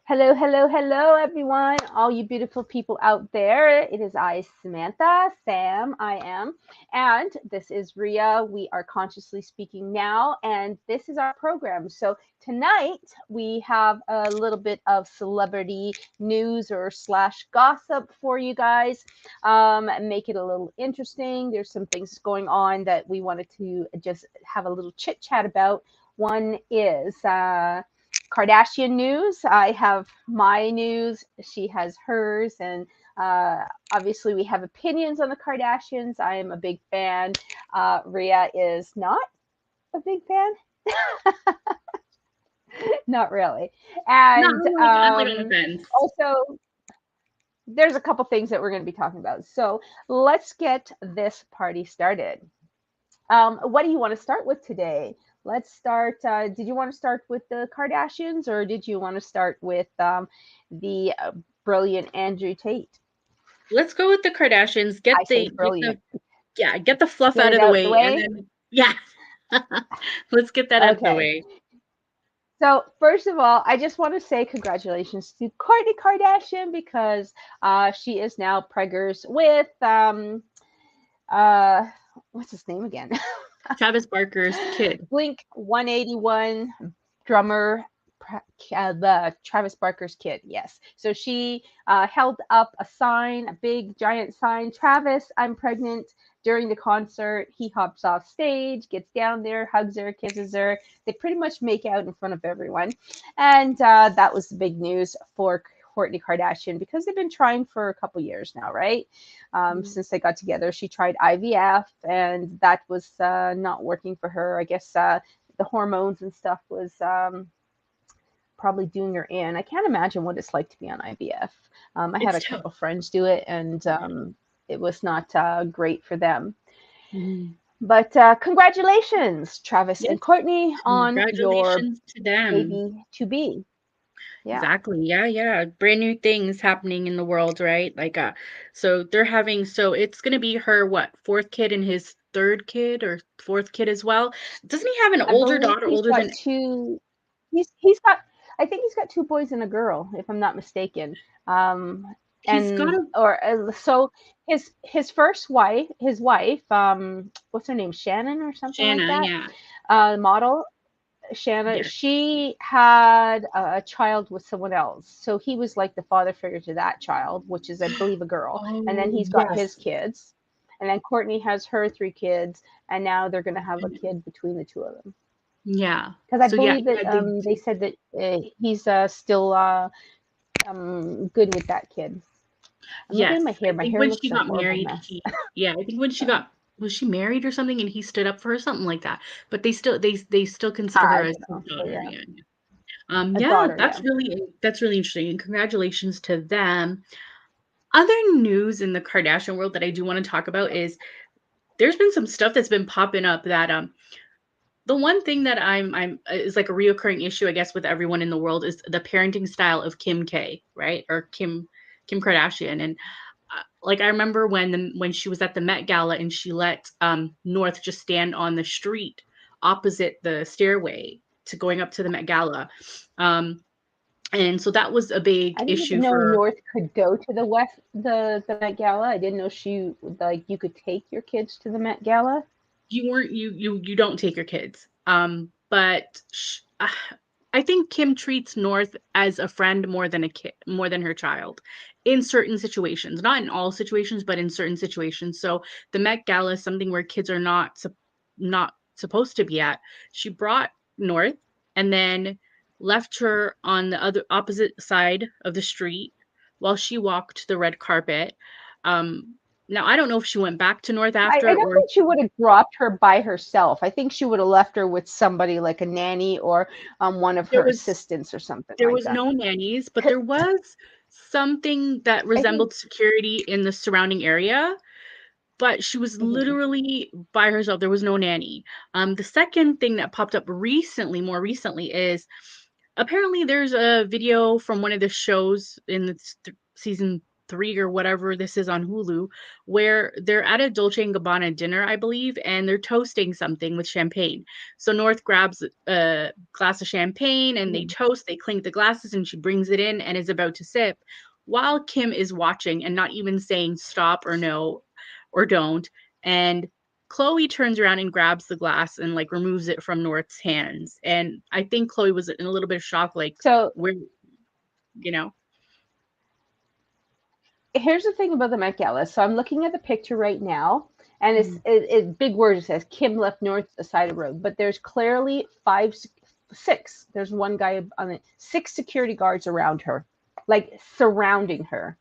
Hello, hello, hello, everyone, all you beautiful people out there. It is I, Samantha, Sam, I am, and this is Ria. We are consciously speaking now, and this is our program. So tonight we have a little bit of celebrity news or slash gossip for you guys. Make it a little interesting. There's some things going on that we wanted to just have a little chit chat about. One is Kardashian news. I have my news. She has hers. And obviously, we have opinions on the Kardashians. I am a big fan. Rhea is not a big fan. Not really. Not And really. I'm like on the fence. also, there's a couple things that we're going to be talking about. So let's get this party started. What do you want to start with today? Let's start. Did you want to start with the Kardashians, or did you want to start with the brilliant Andrew Tate? Let's go with the Kardashians. I say brilliant. Get the fluff Get out it of the out the way, and way. then yeah, let's get that out of the Okay. way. So first of all, I just want to say congratulations to Kourtney Kardashian because she is now preggers with uh what's his name again? Travis Barker's kid. Blink 181 drummer, the Travis Barker's kid. Yes. So she held up a sign, a big giant sign. Travis, I'm pregnant. During the concert, he hops off stage, gets down there, hugs her, kisses her. They pretty much make out in front of everyone, and that was the big news for Kourtney Kardashian because they've been trying for a couple years now, right? Since they got together, she tried IVF, and that was not working for her. I guess the hormones and stuff was probably doing her in. I can't imagine what it's like to be on IVF. I had It's a tough. couple friends do it, and it was not great for them. Mhm. But congratulations, Travis Yes, and Kourtney, on your congratulations to them. baby to be. Yeah. Exactly. Yeah, yeah. Brand new things happening in the world, right? So they're having so it's gonna be her what, fourth kid and his third kid or fourth kid as well. Doesn't he have an I older believe daughter he's older got than two. He's got. I think he's got two boys and a girl, if I'm not mistaken. he's got And a or so his first wife, his wife, what's her name, Shannon or something like Shanna, that, yeah. model Shanna. Yes. She had a child with someone else, so he was like the father figure to that child, which is, I believe, a girl. And then Oh, he's got his yes. kids, and then Kourtney has her three kids, and now they're going to have a kid between the two of them. Yeah. Because I So yeah, believe that yeah, they they said that he's still good with that kid. I'm looking at my yes. hair. I My think hair when looks she a got horrible married, mess. I think when she got was she married or something and he stood up for her, something like that. But they still consider her I as don't his know. So daughter. yeah, Yeah. Yeah. a Yeah, daughter. Yeah. that's really interesting. And congratulations to them. Other news in the Kardashian world that I do want to talk about is there's been some stuff that's been popping up that the one thing that I'm is like a reoccurring issue, I guess, with everyone in the world is the parenting style of Kim K, right? Or Kim Kardashian. And like I remember when she was at the Met Gala and she let North just stand on the street opposite the stairway to going up to the Met Gala. Um, and so that was a big I didn't issue know for North could go to the Met Gala. I didn't know she like you could take your kids to the Met Gala. you weren't you don't take your kids. I think Kim treats North as a friend more than a kid, more than her child, in certain situations. Not in all situations, but in certain situations. So the Met Gala is something where kids are not supposed to be at. She brought North and then left her on the other opposite side of the street while she walked the red carpet. Now I don't know if she went back to North I after don't or think she would have dropped her by herself. I think she would have left her with somebody like a nanny or one of there her was assistants or something there like was that. no nannies, but there was something that I think. resembled security in the surrounding area, but she was Mhm. literally by herself. There was no nanny. The second thing that popped up more recently, is apparently there's a video from one of the shows in the season 3 or whatever this is on Hulu, where they're at a Dolce& and Gabbana dinner, I believe, and they're toasting something with champagne. So North grabs a glass of champagne and they Mhm. toast, they clink the glasses, and she brings it in and is about to sip while Kim is watching and not even saying stop or no or don't. And Chloe turns around and grabs the glass and like removes it from North's hands. And I think Chloe was in a little bit of shock, like, So where, you know, here's the thing about the Met Gala. So I'm looking at the picture right now, and mm, it big words. It says Kim left North the side of the road, but there's clearly six. There's one guy on it, 6 security guards around her, like surrounding her.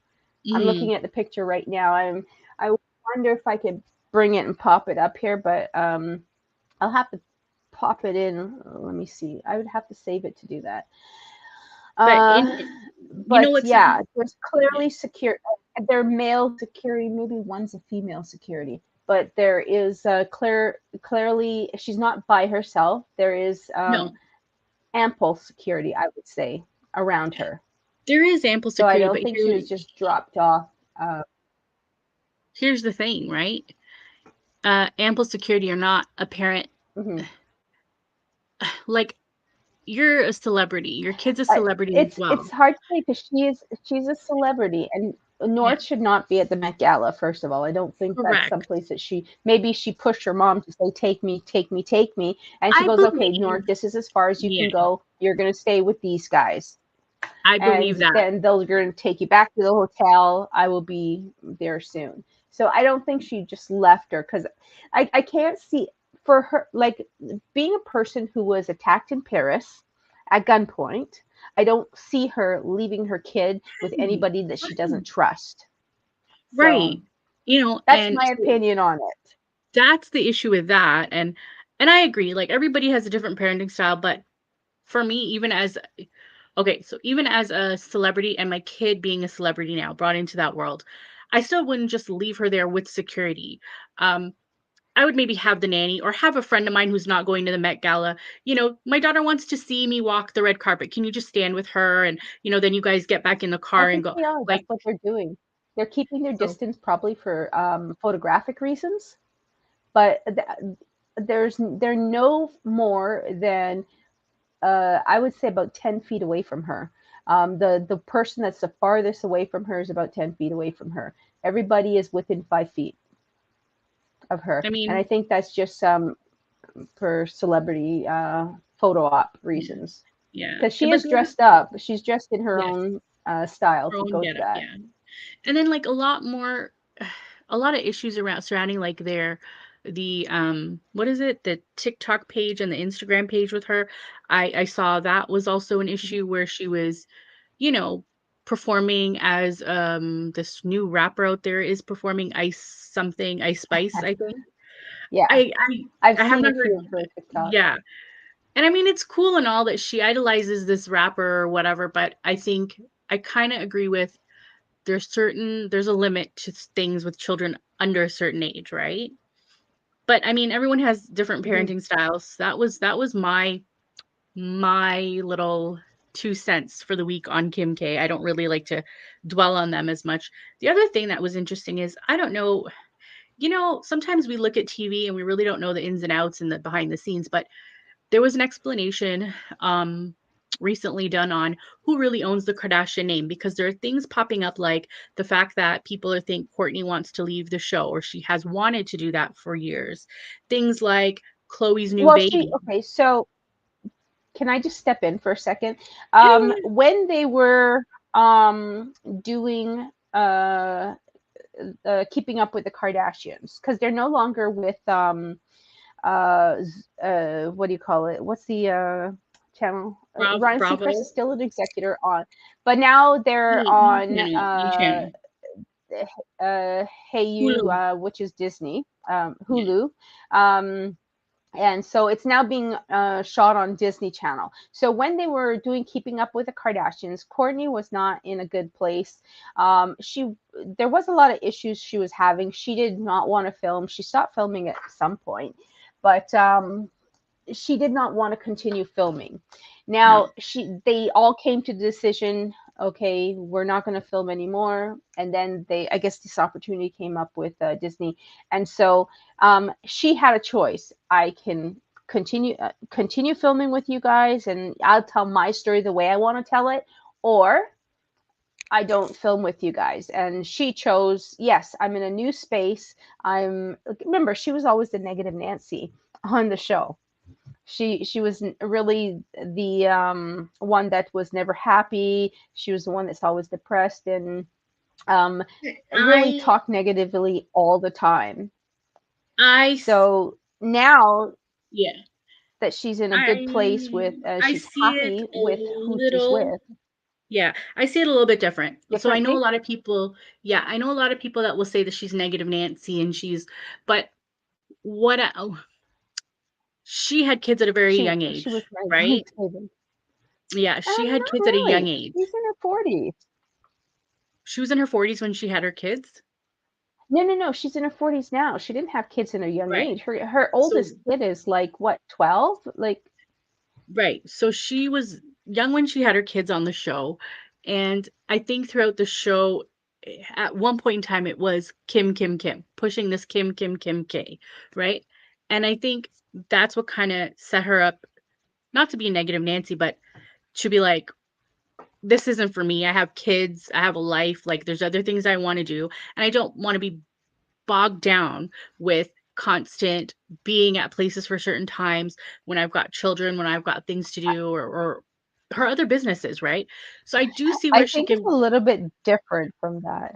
I'm mm, looking at the picture right now. I wonder if I could bring it and pop it up here, but I'll have to pop it in. Let me see. I would have to save it to do that. but Uh, you know but what's, yeah, there's yeah, clearly secure. They're male security. Maybe one's a female security, but there is clearly she's not by herself. There is no, ample security, I would say, around her. there is ample So I security, don't but think she was just dropped off. Uh, here's the thing, right? Ample security or not, apparent, mhm. like, you're a celebrity. Your kid's a celebrity as It's well. hard to say because she's a celebrity, and Yeah, North should not be at the Met Gala. First of all, I don't think that's correct. someplace that maybe she pushed her mom to say take me, take me, take me, and she I goes, okay, believe, North, this is as far as you yeah, can go. You're gonna stay with these guys, I and believe that. then they're gonna take you back to the hotel. I will be there soon. So I don't think she just left her because I can't see for her like being a person who was attacked in Paris at gunpoint. I don't see her leaving her kid with Right, anybody that she doesn't right, trust. right. So that's And my so opinion on it. that's the issue with that, and I agree, like, everybody has a different parenting style, but for me, even as okay, so even as a celebrity and my kid being a celebrity now, brought into that world, I still wouldn't just leave her there with security. Um, I would maybe have the nanny or have a friend of mine who's not going to the Met Gala. My daughter wants to see me walk the red carpet. Can you just stand with her? And, then you guys get back in the I car and think go. they are. That's Like, what they're doing. They're keeping their so, distance probably for photographic reasons, but they're no more than I would say about 10 feet away from her. The person that's the farthest away from her is about 10 feet away from her. Everybody is within 5 feet of her, I and I mean, think that's just for celebrity photo op yeah, reasons. yeah. Because she But is dressed up. She's dressed in her yes, own style her to own go to getup, that. yeah. And then, like, a lot more a lot of issues around surrounding, like, what is it? The TikTok page and the Instagram page with her. I saw that was also an issue where she was, you know, performing as, this new rapper out there is performing Ice Spice, I think. Yeah, I I I've I have seen a not heard. few of her TikToks. Yeah. And I mean, it's cool and all that she idolizes this rapper or whatever, but I think I kinda agree with there's a limit to things with children under a certain age, right? But I mean, everyone has different Mhm. parenting styles. That was my little 2 cents for the week on Kim K. I don't really like to dwell on them as much. The other thing that was interesting is I don't know, sometimes we look at TV and we really don't know the ins and outs and the behind the scenes, but there was an explanation recently done on who really owns the Kardashian name because there are things popping up like the fact that people are think Courtney wants to leave the show or she has wanted to do that for years. Things like Chloe's new Well, she baby. okay. So can I just step in for a second? Yeah, yeah, yeah. When they were doing keeping up with the Kardashians, because they're no longer with what do you call it? What's the channel? Ryan Seacrest Bravo. is still an executor on, but now they're New on channel. New channel. Hey You, Hulu. which is Disney, Yeah. Hulu. Um, and so it's now being shot on Disney Channel. So when they were doing Keeping Up with the Kardashians, Courtney was not in a good place. She There was a lot of issues she was having. She did not want to film. She stopped filming at some point, but she did not want to continue filming. No. Now they all came to the decision. okay, we're not going to film anymore. And then I guess this opportunity came up with Disney. And so she had a choice. I can continue filming with you guys, and I'll tell my story the way I want to tell it, or I don't film with you guys. And she chose, yes, I'm in a new space. Remember, she was always the negative Nancy on the show. She was really the one that was never happy. She was the one that's always depressed and um, really I talked negatively all the time. I So now yeah. that she's in a good place I with, I she's see it happy a with who she's little with yeah, I see it a little bit different. So I know a differently. lot of people yeah, I know a lot of people that will say that she's negative Nancy and she's but what she had kids at a very young She was age, right? negative. Yeah, she had Not kids at a young really. age. She's in her 40s. She was in her 40s when she had her kids? No, no, no. She's in her 40s now. She didn't have kids in a young Right. age. Her So oldest kid is like what, 12? Like right. So she was young when she had her kids on the show, and I think throughout the show, at one point in time, it was Kim, Kim, Kim, pushing this Kim, Kim, Kim, K, right? And I think that's what kinda set her up, not to be a negative Nancy, but to be like, "This isn't for me. I have kids, I have a life, like, there's other things I wanna do, and I don't wanna be bogged down with constant being at places for certain times when I've got children, when I've got things to do or her other businesses, right? So I do see I where she think it's a can little bit different from that.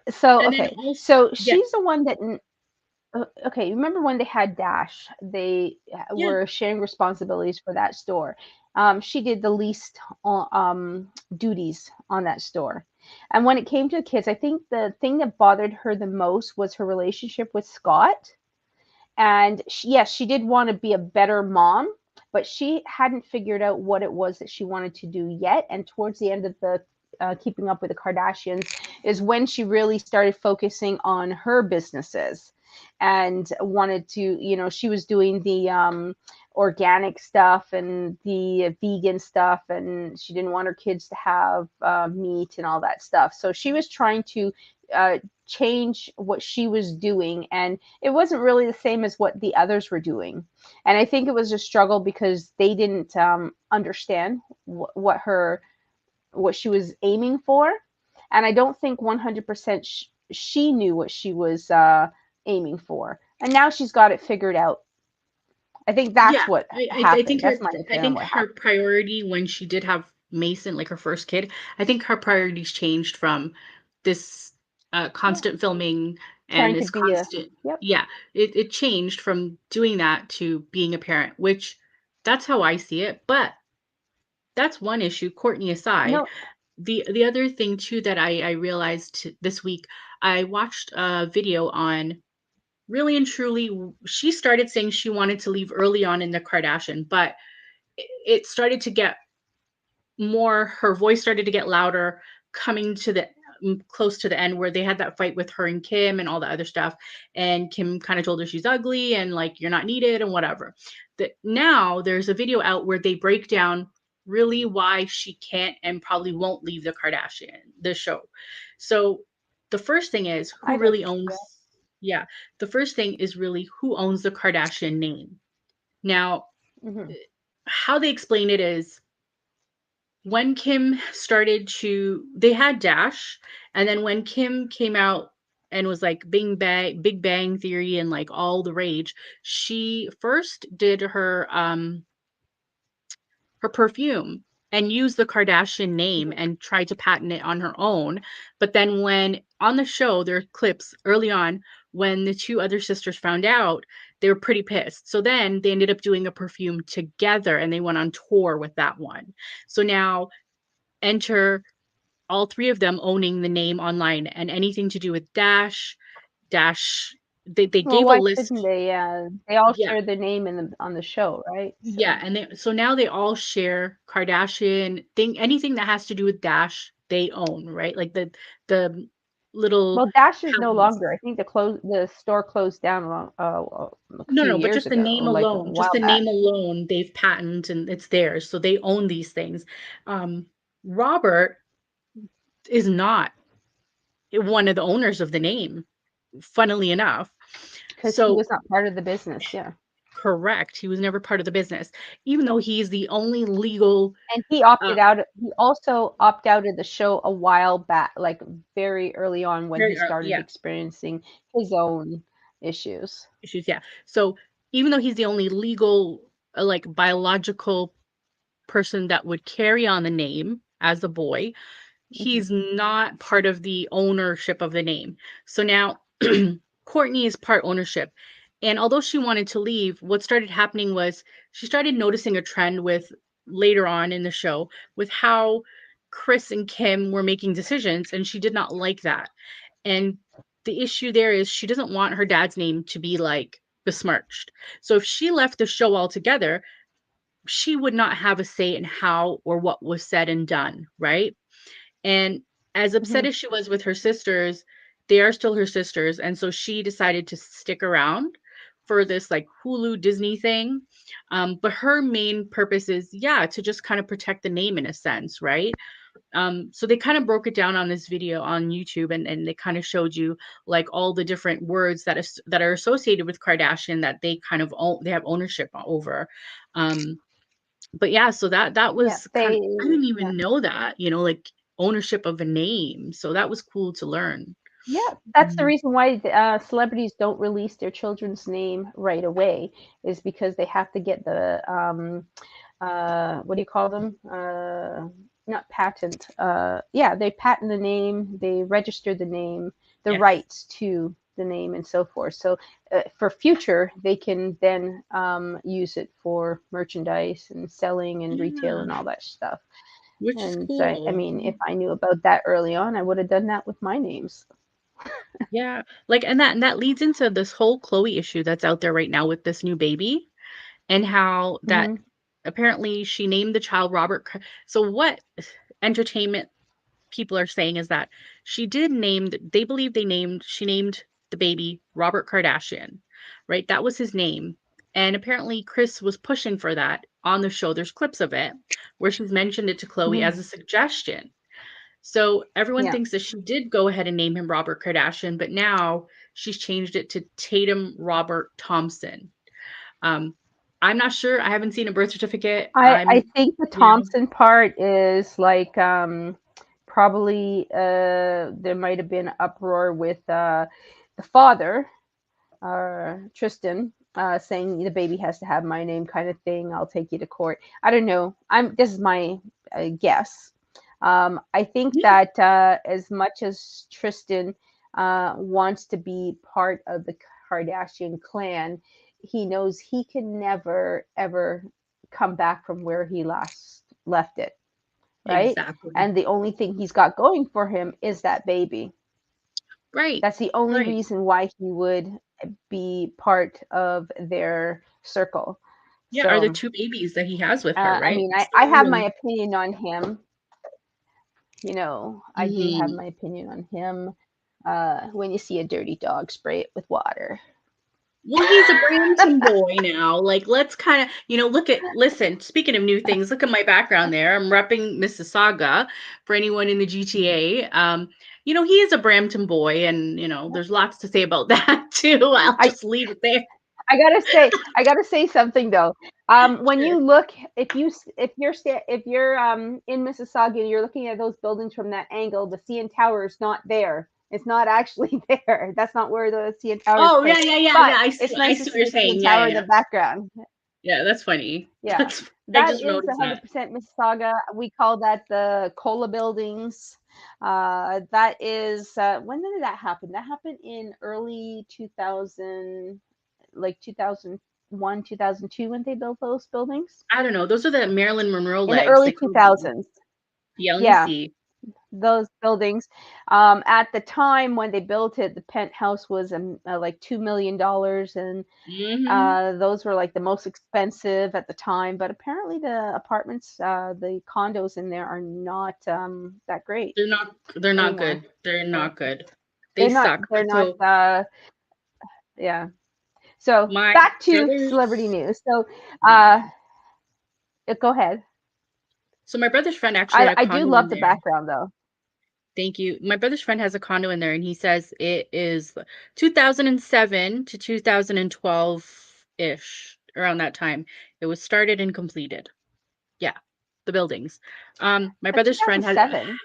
So and then okay. also So yeah, she's the one that okay, remember when they had Dash? They yeah, were sharing responsibilities for that store. She did the least duties on that store. And when it came to the kids, I think the thing that bothered her the most was her relationship with Scott. And yes, she did want to be a better mom, but she hadn't figured out what it was that she wanted to do yet. And towards the end of the Keeping Up with the Kardashians is when she really started focusing on her businesses and wanted to, she was doing the organic stuff and the vegan stuff, and she didn't want her kids to have meat and all that stuff. So she was trying to change what she was doing, and it wasn't really the same as what the others were doing. And I think it was a struggle because they didn't understand what she was aiming for, and I don't think 100% she knew what she was aiming for. And now she's got it figured out. I think that's yeah. what I happened. think her That's my I opinion on think what her happened. priority when she did have Mason, like her first kid, I think her priorities changed from this Yeah, constant filming and trying to this be a constant yep. yeah, it changed from doing that to being a parent, which that's how I see it. But that's one issue, Courtney aside. No, The other thing too that I realized this week, I watched a video on really and truly she started saying she wanted to leave early on in the Kardashian, but it started to get more her voice started to get louder coming to the close to the end where they had that fight with her and Kim and all the other stuff, and Kim kind of told her she's ugly and like you're not needed and whatever. That now there's a video out where they break down really why she can't and probably won't leave the show. So the first thing is who I don't. really Yeah. owns yeah, the first thing is really who owns the Kardashian name. Now, Hmm. how they explain it is when Kim started to they had Dash, and then when Kim came out and was like Big Bang Theory and like all the rage, she first did her perfume and used the Kardashian name Hmm. and tried to patent it on her own. But then when on the show, there are clips early on when the two other sisters found out, they were pretty pissed. So then they ended up doing a perfume together and they went on tour with that one. So now enter all 3 of them owning the name online and anything to do with Dash they Well, gave a why list shouldn't they? They all yeah, share their name on the show, right? yeah, So, and they so now they all share Kardashian thing anything that has to do with Dash, they own, right? Like the little well, Dash is no house. longer. I think the store closed down a No, few no, but years just ago, like a just while the back. name alone, they've patent and it's theirs, so they own these things. Um Robert is not one of the owners of the name, funnily enough. Because he So, was not part of the business. Yeah. correct, he was never part of the business, even though he's the only legal. And he opted Uh, out. He also opted out of the show a while back, like very early on when he very early, started yeah, experiencing his own issues. issues, yeah. So even though he's the only legal, like biological person that would carry on the name as a boy, Hmm. he's not part of the ownership of the name. So now Courtney is part ownership. And although she wanted to leave, what started happening was she started noticing a trend with later on in the show with how Chris and Kim were making decisions, and she did not like that. And the issue there is she doesn't want her dad's name to be like besmirched. So if she left the show altogether, she would not have a say in how or what was said and done, right? And as upset Hmm. as she was with her sisters, they are still her sisters. And so she decided to stick around for this like Hulu Disney thing. But her main purpose is, yeah, to just kind of protect the name in a sense, right? So they kind of broke it down on this video on YouTube, and they kind of showed you like all the different words that are associated with Kardashian that they kind of own, they have ownership over. Um, but yeah, so that Yeah, was kind of, I didn't yeah, even know that, like ownership of a name. So that was cool to learn. yeah. That's the Mhm. reason why celebrities don't release their children's name right away, is because they have to get the what do you call them? Not patent. Yeah, they patent the name, they register the name, the Yes. rights to the name, and so forth. So for future, they can then use it for merchandise and selling and retail Yeah, and all that stuff. which is And I cool. mean, if I knew about that early on, I would have done that with my names. Yeah. Like, and that leads into this whole Chloe issue that's out there right now with this new baby, and how that Hmm. apparently she named the child Robert. So what entertainment people are saying is that they believe she named the baby Robert Kardashian, right? That was his name. And apparently Chris was pushing for that on the show. There's clips of it where she's mentioned it to Chloe Hmm. as a suggestion. So everyone Yeah. thinks that she did go ahead and name him Robert Kardashian, but now she's changed it to Tatum Robert Thompson. Um, I'm not sure. I haven't seen a birth certificate. I think the You know, Thompson part is like probably there might have been uproar with the father, Tristan, saying the baby has to have my name, kind of thing. I'll take you to court. I don't know. This is my guess. I think yeah, that as much as Tristan wants to be part of the Kardashian clan, he knows he can never ever come back from where he last left it, right? exactly. And the only thing he's got going for him is that baby. Right. That's the only Right. reason why he would be part of their circle. Yeah, are the So, 2 babies that he has with her, I right? mean, I Sue have my and opinion on him. I do have mhm. my opinion on him. When you see a dirty dog, spray it with water. Well, he's a Brampton boy now, like, let's kinda listen, speaking of new things, look at my background there, I'm repping Mississauga for anyone in the GTA. He is a Brampton boy, and, there's lots to say about that too. I'll I just leave it there. I gotta say something though. When Sure. you look, if you're in Mississauga and you're looking at those buildings from that angle, the CN Tower is not there. It's not actually there. That's not where the CN Tower is Oh, yeah, placed. yeah, yeah, But yeah, it's I nice to see what see you're the CN saying, yeah, Tower yeah, in the yeah. background. Yeah, that's funny. Yeah, I that just is noticed that. 100% Mississauga. We call that the Cola buildings. That is when did that happen? That happened in early 2000, like 2001, 2002, when they built those buildings I don't know, those are the Marilyn Monroe in the legs, early they call them. 2000s. Yeah, let me Yeah, see. those buildings. At the time when they built it, the penthouse was like $2 million, and Mhm. those were like the most expensive at the time. But apparently, the apartments, the condos in there are not that great They're not anymore. good. They're So not good. They suck. they're But not. so Yeah. So my back to celebrity brothers news. So yeah. go ahead. So my brother's friend actually had a I do condo in love the there. background though. Thank you. My brother's friend has a condo in there, and he says it is 2007 to 2012-ish, around that time. It was started and completed. Yeah, the buildings. My brother's friend had, 2007.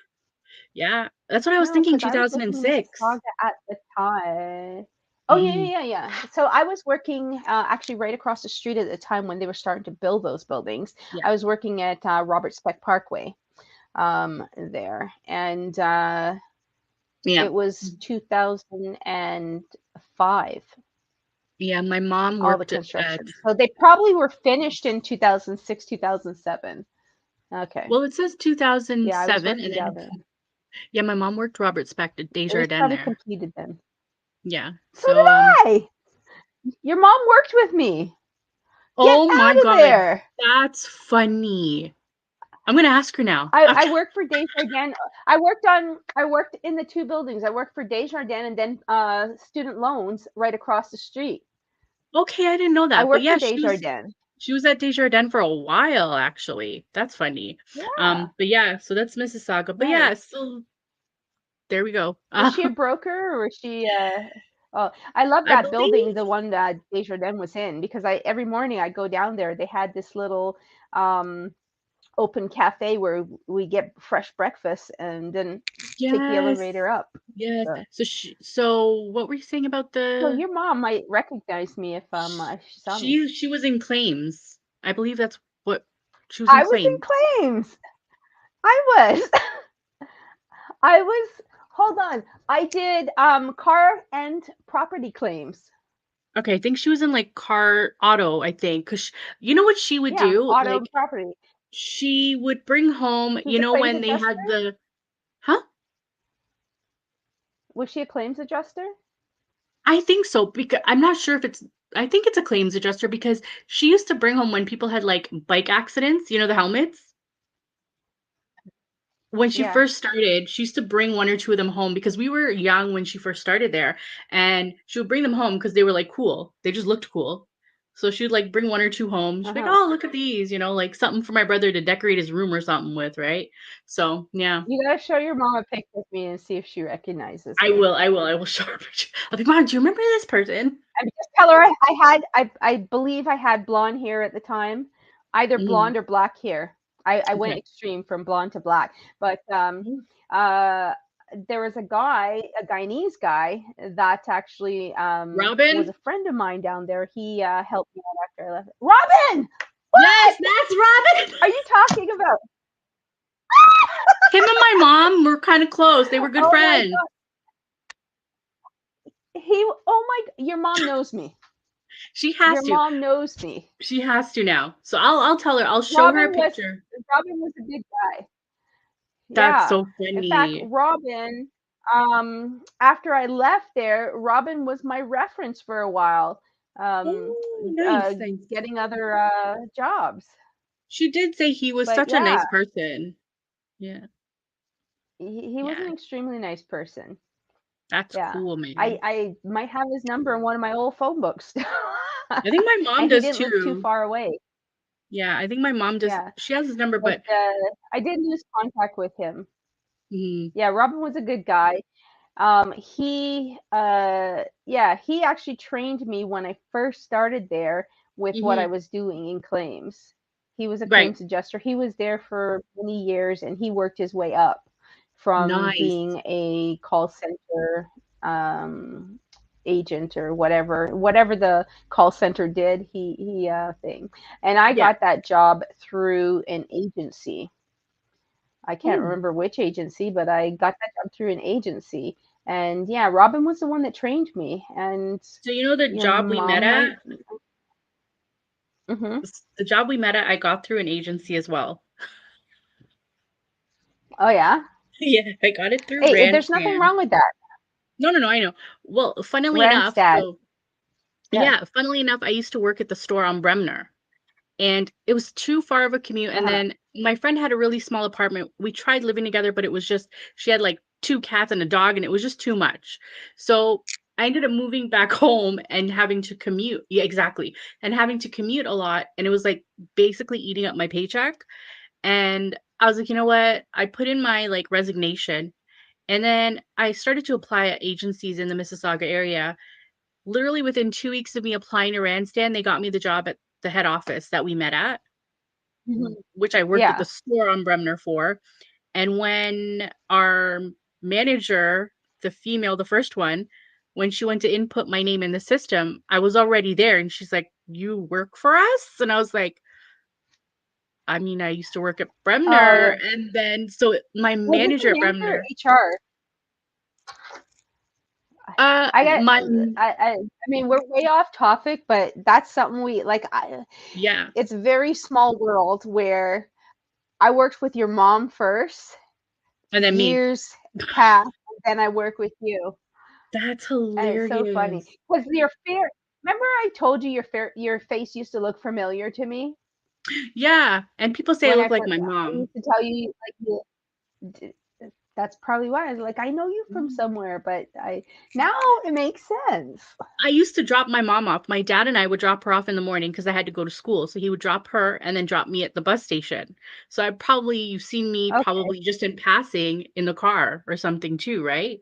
yeah, that's what I was No, thinking, because I was living in 2006. Mississauga at the time. Oh yeah, Mm, yeah, yeah, yeah. So I was working actually right across the street at the time when they were starting to build those buildings. yeah, I was working at Robert Speck Parkway there, and yeah, it was 2005. yeah. My mom All the worked at, construction. So they probably were finished in 2006, 2007. Okay. well, it says Yeah, I was 2007, and working down then, there. yeah, my mom worked Robert Speck at It was Desjardins probably there. completed then. Yeah. So So, did I. Your mom worked with me. Get oh my out of God, there. that's funny. I'm gonna ask her now. I worked for Desjardins. I worked in the two buildings. I worked for Desjardins and then student loans right across the street. Okay, I didn't know I that, but worked for yeah, Desjardins. she was at Desjardins for a while, actually. That's funny. Yeah, But yeah, so that's Mississauga. But yeah, nice. so there we go. Was she a broker or was she oh, I love I that building, believe, the one that Desjardins was in, because I every morning I go down there. They had this little um open cafe where we get fresh breakfast and then take the yes, elevator up. yes. So, So what were you saying about so the, your mom might recognize me if she saw me. she was in claims. I believe that's what, she was in I was in claims. claims. I was. I was. Hold on. I did car and property claims. Okay, I think she was in like car auto, I think, because you know what she would Yeah, do? auto and Like property. she would bring home, She was a claims when they adjuster. had the, huh? Was she a claims adjuster? I think so, because I'm not sure if it's, I think it's a claims adjuster because she used to bring home when people had like bike accidents, the helmets. When she Yeah. first started, she used to bring one or two of them home because we were young when she first started there, and she would bring them home because they were like cool. They just looked cool. So she would like bring one or two home. She'd be like, Uh-huh. "Oh, look at these," like something for my brother to decorate his room or something with, right? So yeah, You gotta show your mom a picture of me and see if she recognizes I me. will, I will show her a picture. I'll be, Mom, do you remember this person? And just tell her I believe I had blonde hair at the time, either Mhm. blonde or black hair. I went Okay. extreme from blonde to black. But uh, there was a Guyanese guy that actually was Robin? a friend of mine down there. He helped me out after I left. Robin, Yes, what that's Robin. are you talking about? Him and my mom were kind of close. They were good Oh my friends. god, your mom knows me. She has Your to. mom knows me. She has to now. So I'll tell her. I'll show her a Robin was picture. Robin was a good guy. That's Yeah. so In fact, funny. Robin, after I left there, Robin was my reference for a while, um, Oh, uh, nice, nice. getting other jobs. She did say he was But such a yeah, nice person. Yeah. he was an Yeah. extremely nice person. That's Yeah. cool, man. I might have his number in one of my old phone books. I think my mom And he does didn't live too too. far away. Yeah, I think my mom does. Yeah. She has his number, But but I did lose contact with him. mm, Yeah, Robin was a good guy. He actually trained me when I first started there with what I hmm, was doing in claims. He was a right. claims adjuster. He was there for many years and he worked his way up from Nice. being a call center um, agent or whatever the call center did, he thing. And I Yeah. got that job through an agency. I can't Ooh. remember which agency, but I got that job through an agency. And yeah, Robin was the one that trained me. And So you know the your job we met mom might. at? Hmm. The job we met at, I got through an agency as well. Oh yeah. Yeah, I got it through Hey, there's nothing Randstad. wrong with that. No, no, no, I know. Well, funnily enough, Randstad. so Yeah. yeah, funnily enough, I used to work at the store on Bremner, and it was too far of a commute. And Uh-huh. then my friend had a really small apartment. We tried living together, but it was just, she had like two cats and a dog, and it was just too much. So I ended up moving back home and having to commute. Yeah, exactly. And having to commute a lot. And it was like basically eating up my paycheck. And I was like, you know what? I put in my like resignation, and then I started to apply at agencies in the Mississauga area. Literally within 2 weeks of me applying to Randstand, they got me the job at the head office that we met at, Mhm. which I worked at the Yeah. store on Bremner for. And when our manager, the female, the first one, when she went to input my name in the system, I was already there. And she's like, "You work for us?" And I was like, I mean, I used to work at Bremner. Uh, And then, so my was it the manager at manager or Bremner, HR? I got. my, I mean, we're way off topic, but that's something we like. yeah. It's a very small world where I worked with your mom first, And then me. years passed, and then I work with you, That's and it's so funny hilarious. because your fair. Remember, I told you your face used to look familiar to me Yeah. And people say I when look I like first. my I mom. used to tell you like d- that's probably why I was like, I know you from somewhere, but I now it makes sense. I used to drop my mom off. My dad and I would drop her off in the morning because I had to go to school. So he would drop her and then drop me at the bus station. So you've seen me Okay. probably just in passing in the car or something too, right?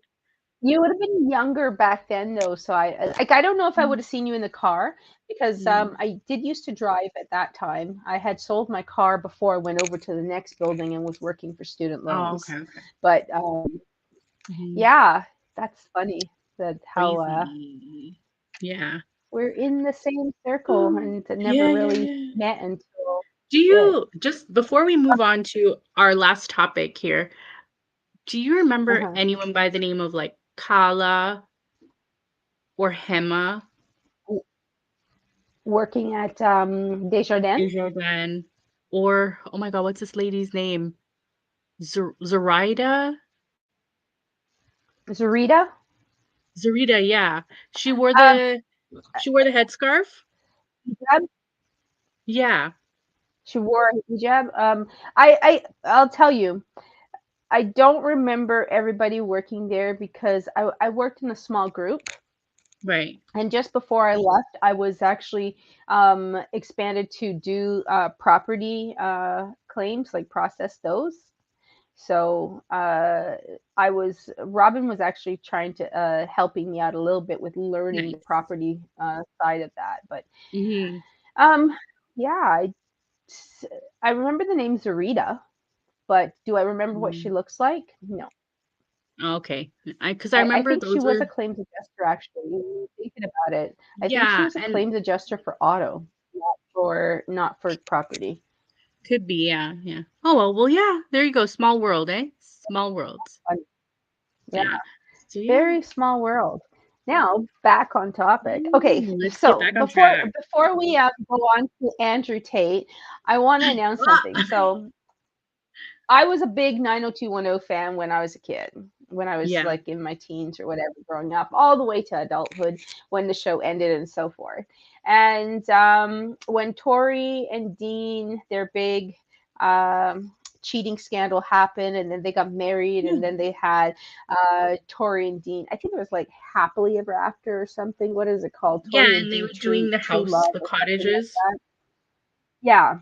You would have been younger back then, though, so I don't know if I would Mm. have seen you in the car because Mm. I did used to drive at that time. I had sold my car before I went over to the next building and was working for student Oh, okay, loans. okay. But Mhm. yeah, that's funny that how Crazy. Yeah. we're in the same circle and never Yeah, yeah, really yeah. met until Do it. you, just before we move on to our last topic here, do you remember Uh-huh. anyone by the name of like Kala or Hema, Working at Desjardins, Desjardins, or oh my God, what's this lady's name? Zoraida? Zarita. Zarita, yeah. She wore Um, the she wore the headscarf? hijab. Yeah, She wore a hijab. I'll tell you. I don't remember everybody working there because I worked in a small group. right. And just before I left, I was actually expanded to do property claims, like process those. So Robin was actually trying to helping me out a little bit with learning the Nice. property side of that. But Mhm. um, yeah, I remember the name Zarita, but do I remember what she Mm. looks like? No. Okay. I I remember think she those was a were, claims adjuster, actually. Thinking about it, I think she yeah, was a and claims adjuster for auto, not for property. could be, yeah, yeah. Oh, well, yeah, there you go. Small world, eh? Small worlds. Yeah, Yeah. So, yeah. very small world. Now back on topic. Okay, Let's get so back on before track. before we go on to Andrew Tate, I want to announce something. Ah! So I was a big 90210 fan when I was a kid, when I was Yeah. like in my teens or whatever, growing up, all the way to adulthood when the show ended and so forth. And when Tori and Dean, their big cheating scandal happened, and then they got married, and then they had Tori and Dean. I think it was like Happily Ever After or something. What is it called? Yeah, Tori and and they Dean, were doing the True house, Love the or something like cottages. that. Yeah,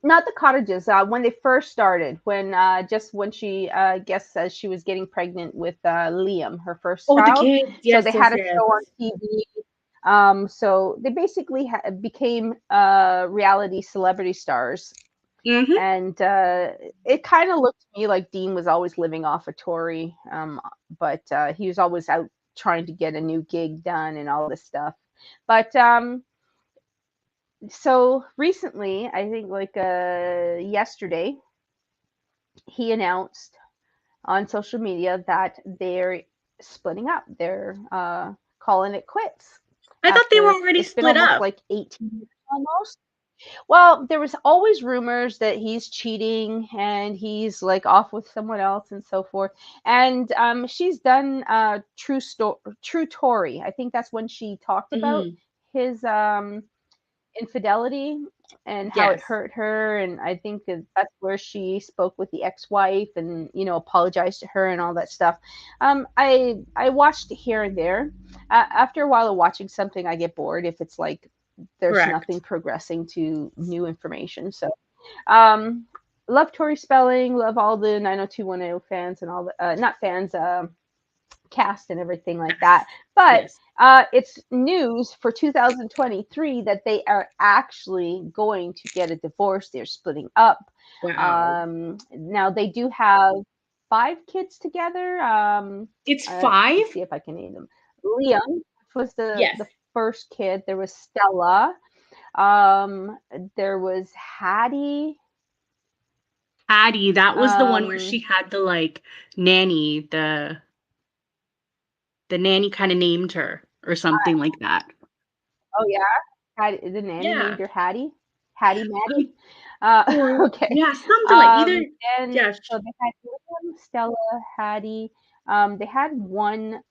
not the cottages. When they first started, when just when she guess says she was getting pregnant with Liam, her first Oh, with the child. kids. So Yes, they yes, had a yes. show on TV. So they basically became reality celebrity stars, Mhm. and it kind of looked to me like Dean was always living off of Tori, but he was always out trying to get a new gig done and all this stuff. But so recently, I think like yesterday, he announced on social media that they're splitting up. They're calling it quits I thought they were after already it's been split almost up. like 18 years almost. Well, there was always rumors that he's cheating and he's like off with someone else and so forth. And she's done True Tory. I think that's when she talked about Mhm. his infidelity and how it Yes. hurt her, and I think that's where she spoke with the ex-wife and apologized to her and all that stuff. I watched it here and there. After a while of watching something, I get bored if it's like there's nothing Correct. progressing to new information. So um love Tori Spelling, love all the 90210 fans and all the not fans, cast and everything like that. Yes. But Yes. it's news for 2023 that they are actually going to get a divorce. They're splitting up. Wow. Now they do have 5 kids together. It's 5? Let's see if I can name them. Liam, which was Yes. the first kid. There was Stella. Um, there was Hattie. Addie, that was the one where Um, she had the, like, nanny, the nanny kinda named her or something like that. oh yeah, Hattie, the nanny Yeah. named her Hattie. Hattie Maddie. I or Okay. yeah, something like either And yeah, so they had Liam, Stella, Hattie. They had one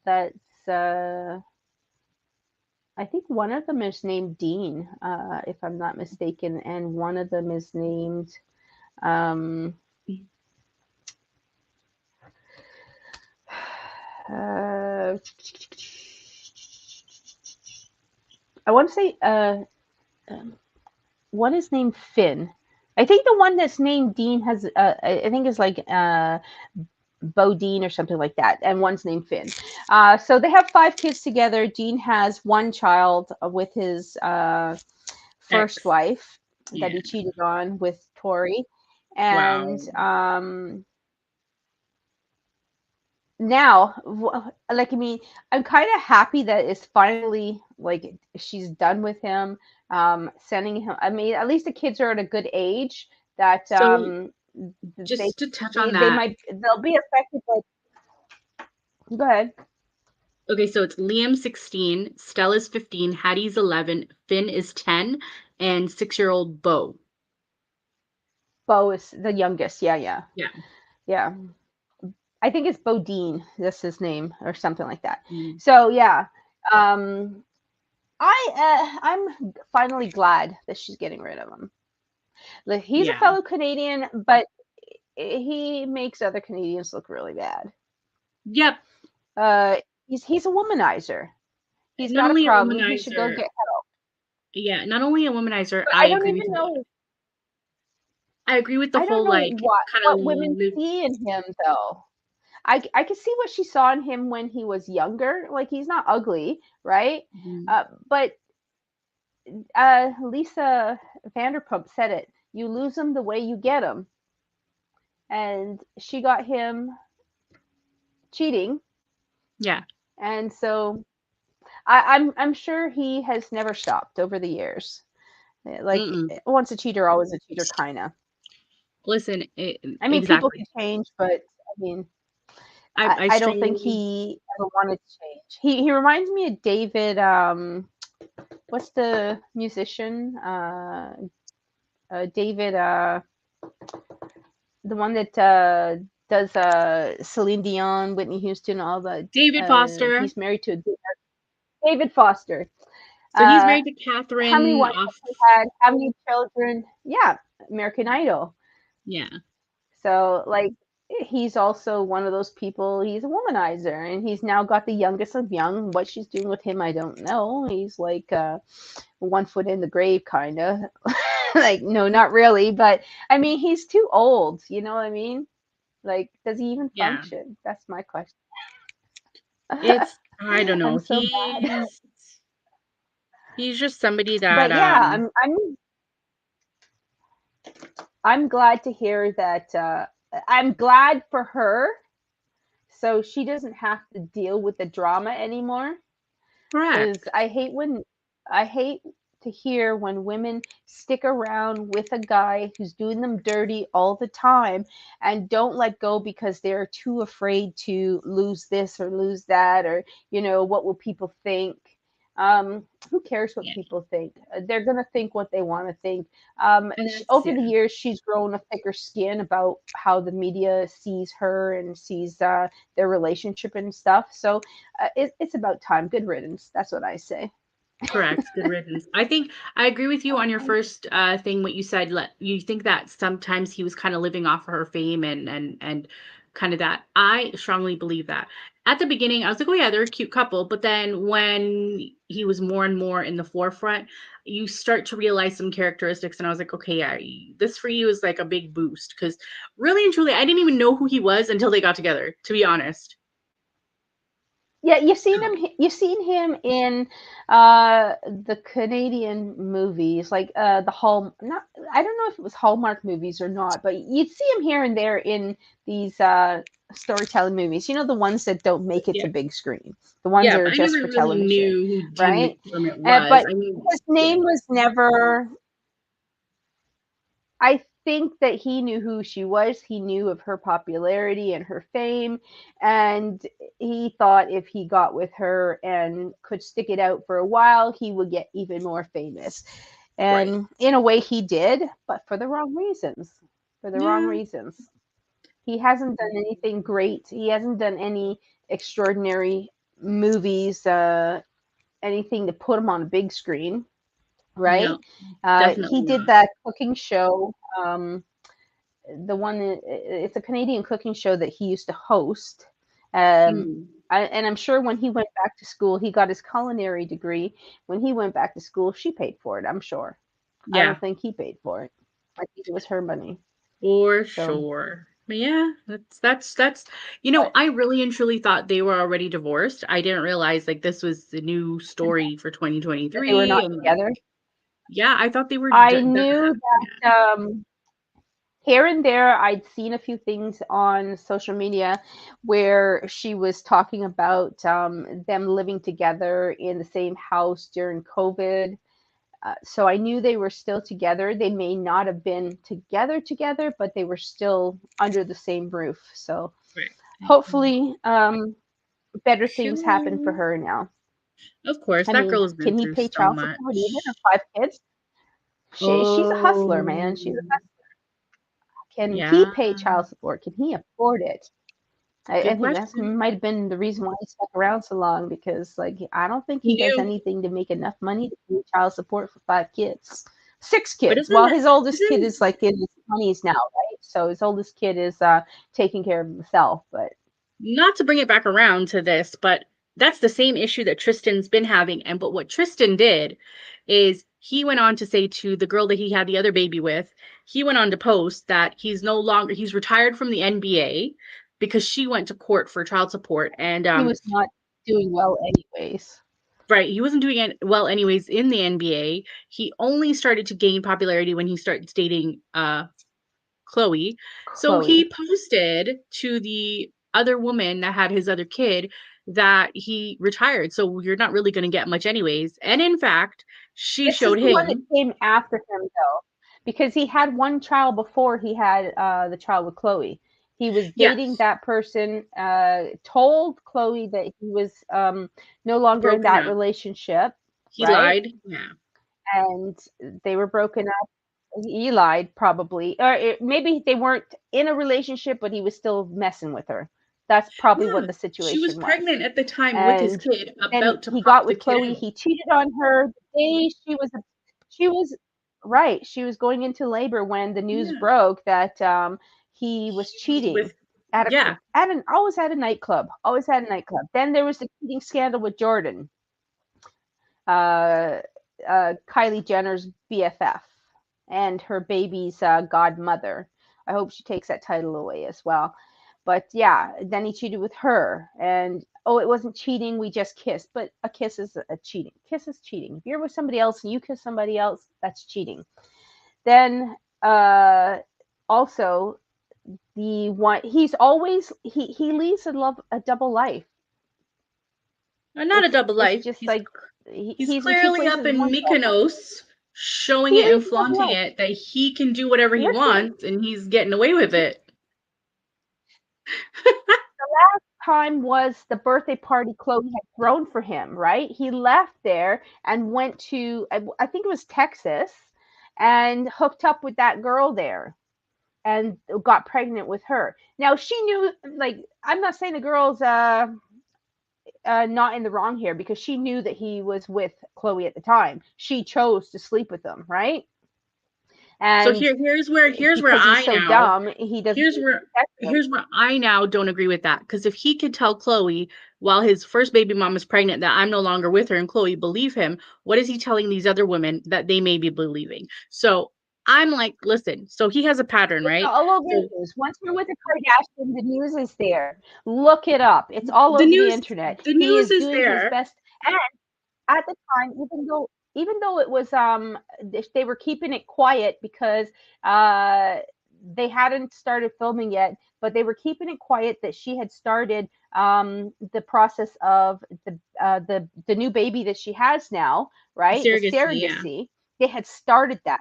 that's I think one of them is named Dean, if I'm not mistaken, and one of them is named um, uh, I want to say um, one is named Finn. I think the one that's named Dean has I think is like Bodine or something like that, and one's named Finn. So they have 5 kids together. Dean has one child with his first X. wife that Yeah. he cheated on with Tori, and Wow. now, like, I mean, I'm kind of happy that it's finally like she's done with him. Sending him. I mean, at least the kids are at a good age that So, they just to touch on they that, might they'll be affected by. Go ahead. okay, so it's Liam 16, Stella's 15, Hattie's 11, Finn is 10, and six-year-old Beau. Bo is the youngest. Yeah, yeah, Yeah. yeah. I think it's Bodine. That's his name or something like that. Mm. So yeah, um, I'm finally glad that she's getting rid of him. Like, he's a Yeah. fellow Canadian, but he makes other Canadians look really bad. Yep. Uh, he's a womanizer. He's Not got a only a problem. He should go womanizer get help. yeah, not only a womanizer, But I don't even know. I agree with the I don't whole, know like, kinda what women live see in him though. I could see what she saw in him when he was younger. Like, he's not ugly, right? mhm. But Lisa Vanderpump said it. You lose them the way you get them, and she got him cheating, Yeah. and so I'm sure he has never stopped over the years. Like, Mm-mm. once a cheater, always a cheater, kind of. Listen, I mean, people exactly. can change, but I mean, I I don't think strongly he ever wanted to change. He reminds me of David. What's the musician? David. The one that does Celine Dion, Whitney Houston, all the. David Foster. He's married to David Foster. So he's Uh, married to how many Catherine wives off he had? How many children? Yeah, American Idol. yeah. So, like, he's also one of those people. He's a womanizer, and he's now got the youngest of young. What she's doing with him, I don't know. He's like 1 foot in the grave, kind of. Like, no, not really, but I mean, he's too old. You know what I mean? Like, does he even Yeah. function? That's my question. It's I don't know. I'm so bad. He's just somebody that But yeah, I'm glad to hear that. I'm glad for her, so she doesn't have to deal with the drama anymore. Because correct. I hate to hear when women stick around with a guy who's doing them dirty all the time and don't let go because they're too afraid to lose this or lose that, or what will people think. Who cares what Yeah. people think? They're gonna think what they want to think. And that's Over yeah. the years, she's grown a thicker skin about how the media sees her and sees their relationship and stuff. So it's about time. Good riddance. That's what I say. Correct. Good riddance. I think I agree with you on your first thing. What you said, you think that sometimes he was kind of living off of her fame and kind of that. I strongly believe that. At the beginning, I was like, oh yeah, they're a cute couple. But then when he was more and more in the forefront, you start to realize some characteristics. And I was like, okay, yeah, this for you is like a big boost. Because really and truly, I didn't even know who he was until they got together, to be honest. Yeah, you've seen him in the Canadian movies, like the Hall. Not, I don't know if it was Hallmark movies or not, but you'd see him here and there in these storytelling movies. You know, the ones that don't make it Yeah. to big screen, the ones Yeah, that but are I just never for really television, knew who Dean right? McDermott was. But I mean, his yeah. name was never. I think that he knew who she was. He knew of her popularity and her fame. And he thought if he got with her and could stick it out for a while, he would get even more famous. Right. And in a way, he did, but for the wrong reasons. For the wrong Yeah. reasons. He hasn't done anything great. He hasn't done any extraordinary movies, anything to put him on a big screen, right? No, definitely He did not. that cooking show. The one it's a Canadian cooking show that he used to host. Mm, And I'm sure when he went back to school, he got his culinary degree. When he went back to school, she paid for it. I'm sure. I yeah, don't think he paid for it. I think it was her money. for So, sure. But yeah, that's but I really and truly thought they were already divorced. I didn't realize like this was the new story for that they were 2023 not and like together. yeah, I thought they were I done. knew Yeah. that here and there I'd seen a few things on social media where she was talking about them living together in the same house during COVID. So I knew they were still together. They may not have been together, but they were still under the same roof. So Right. hopefully, better things happen for Sure. her now. Of course, I that mean, girl has been can he through pay so child support even or much. 5 kids? She's a hustler, man. She's a Oh, hustler. Can he yeah. pay child support? Can he afford it? I Good think that question. might have been the reason why he stuck around so long because, like, I don't think He he does knew, anything to make enough money to pay child support for 5 kids, six but kids. isn't Well, that his oldest kid isn't is like in his 20s now, right? So his oldest kid is taking care of himself. But not to bring it back around to this, but that's the same issue that Tristan's been having. And but what Tristan did is he went on to say to the girl that he had the other baby with, he went on to post that he's retired from the NBA because she went to court for child support. And he was not doing well, anyways. right, he wasn't doing it well anyways in the NBA. He only started to gain popularity when he started dating Chloe. So Chloe. he posted to the other woman that had his other kid that he retired. So you're not really going to get much anyways. And in fact, she This is showed the one that him. came after him, though, because he had one child before he had the child with Chloe. He was dating Yes, that person, told Chloe that he was no longer in broken that up. relationship, He right? lied. Yeah. And they were broken up. He lied, probably, or maybe they weren't in a relationship, but he was still messing with her. That's probably what Yeah. the She was situation was. pregnant at the time with his And kid, then about to he pop got the with kid Chloe. out. He cheated on her the day she was right. She was going into labor when the news Yeah. broke that he was He was cheating with, at yeah, an always at a nightclub. Always at a nightclub. Then there was the cheating scandal with Jordan, uh, Kylie Jenner's BFF, and her baby's godmother. I hope she takes that title away as well. But yeah, then he cheated with her, and oh, it wasn't cheating. We just kissed. But a kiss is a cheating. Kiss is cheating. If you're with somebody else and you kiss somebody else, that's cheating. Then also the one he's always he leads a double life. not a double It's life. just like He's he's in two clearly up places at in once all the time. Mykonos, showing He it and leads a double flaunting life. it that he can do whatever he Listen, wants and he's getting away with it. time was the birthday party Chloe had thrown for him, right? He left there and went to, I think it was Texas, and hooked up with that girl there and got pregnant with her. Now she knew, like, I'm not saying the girl's not in the wrong here because she knew that he was with Chloe at the time. She chose to sleep with him, right? So And here's where because he's I so now dumb, he doesn't here's even where protect her. here's where I now don't agree with that, because if he could tell Chloe while his first baby mom is pregnant that I'm no longer with her and Chloe believe him, what is he telling these other women that they may be believing? So I'm like, listen, so he has a pattern, It's right? all over So the news. Once you're with a Kardashian, the news is there. Look it up. It's all the over the news internet. the He news is is doing his there. best. And at the time, even though it was they were keeping it quiet because uh they hadn't started filming yet, but they were keeping it quiet that she had started the process of the new baby that she has now, right? The Surrogacy, yeah. surrogacy. They had started that.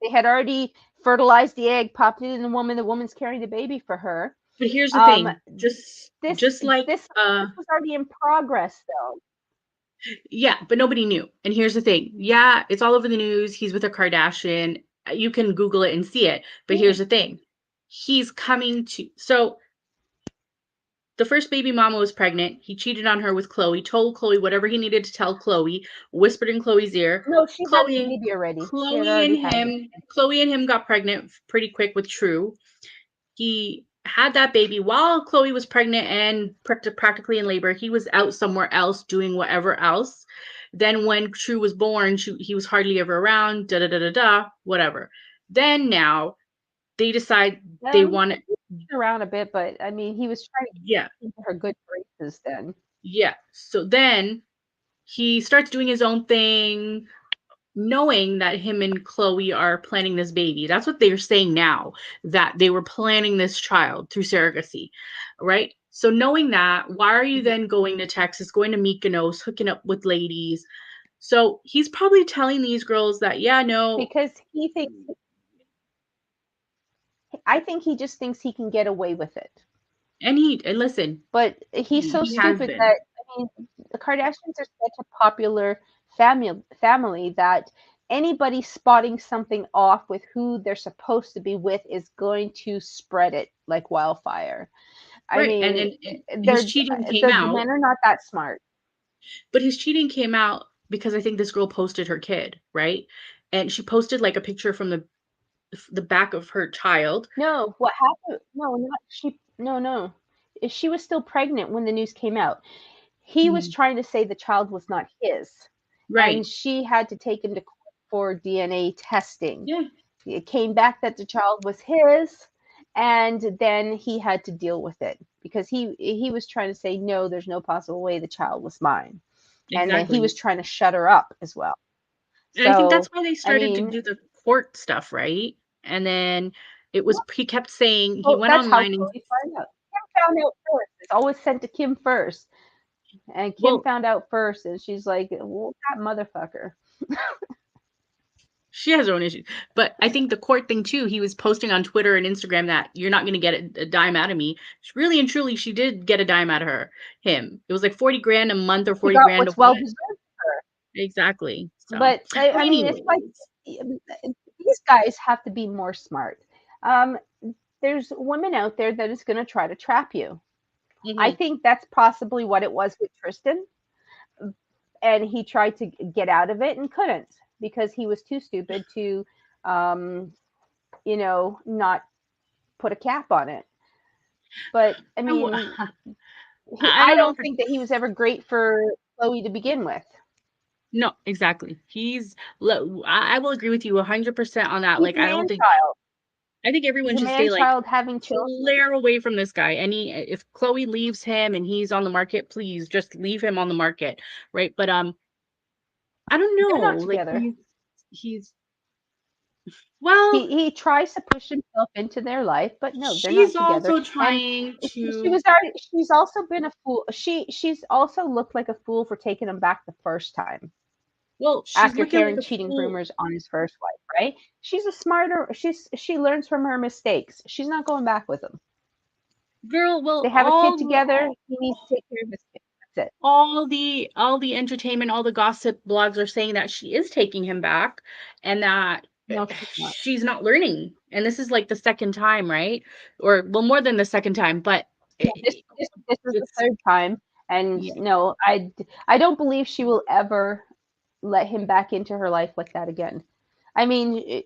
They had already fertilized the egg, popped it in the woman. The woman's carrying the baby for her. But here's the Um, thing, just this just like this this was already in progress, though. yeah, but nobody knew. And here's the thing. Yeah, it's all over the news. He's with a Kardashian. You can Google it and see it. But Yeah. here's the thing. He's coming to so the first baby mama was pregnant. He cheated on her with Chloe, told Chloe whatever he needed to tell Chloe, whispered in Chloe's ear. No, she had the Chloe baby already. She had Chloe and already had the him Chloe and him got pregnant pretty quick with True. He had that baby while Chloe was pregnant and practically in labor. He was out somewhere else doing whatever else. Then when True was born, he was hardly ever around, da da da da da, whatever. Then now they decide they want to, he was around a bit, but I mean, he was trying to yeah, keep her good graces then. yeah. So then he starts doing his own thing, knowing that him and Chloe are planning this baby. That's what they're saying now, that they were planning this child through surrogacy, right? So knowing that, why are you Mhm. then going to Texas, going to Mykonos, hooking up with ladies? So he's probably telling these girls that, yeah, no, Because he thinks, I think he just thinks he can get away with it. and listen, But he's so he has stupid been. that, I mean, the Kardashians are such a popular family that anybody spotting something off with who they're supposed to be with is going to spread it like wildfire. I Right. And, mean, and his they're cheating came the out, men are not that smart. but his cheating came out because I think this girl posted her kid, right? And she posted like a picture from the back of her child. No, what happened? No, not she. No, no. She was still pregnant when the news came out. He was Mhm. trying to say the child was not his, and Right. she had to take him to court for DNA testing. Yeah, It came back that the child was his, and then he had to deal with it because he was trying to say no, there's no possible way the child was mine, and then he exactly. was trying to shut her up as well. And I think that's So, why they I started to mean, do the court stuff, right? And then he kept saying he well, went that's how online and Chloe found out. Kim found out first. It's always sent to Kim first. And Kim well, found out first, and she's like, well, that motherfucker. she has her own issues. But I think the court thing too, he was posting on Twitter and Instagram that you're not gonna get a dime out of me. Really and truly, she did get a dime out of him. It was like 40 grand a month or She 40 got grand a what's well what? deserved for her. Exactly. So But I mean, it's like anyways. these guys have to be more smart. Um, there's women out there that is going to try to trap you. I Hmm. think that's possibly what it was with Tristan, and he tried to get out of it and couldn't because he was too stupid to, um, not put a cap on it. But I I w- mean, I I don't know don't if think that he was it's ever great for Chloe to begin with. no, exactly. I will agree with you 100% on that. He's Like a I don't man think child. I think He's everyone a should man stay like child having children. clear away from this guy. Any if Chloe leaves him and he's on the market, please just leave him on the market, right? But I don't They're know. not Like together. he's well, He tries to push himself into their life, but no, they're not she's together. also And trying she to was already. She's also been a fool. She's also looked like a fool for taking him back the first time well, she's after looking like hearing a cheating fool. rumors on his first wife. Right? She's a smarter. She learns from her mistakes. She's not going back with him. Girl, They well, have a kid together. He needs to take care of his kid. That's it. all the entertainment, all the gossip blogs are saying that she is taking him back and that No, she's not. she's not learning. And this is like the second time, right? Or well, more than the second time, but No, this is the it's third time, and yeah. no, I don't believe she will ever let him back into her life like that again. I mean,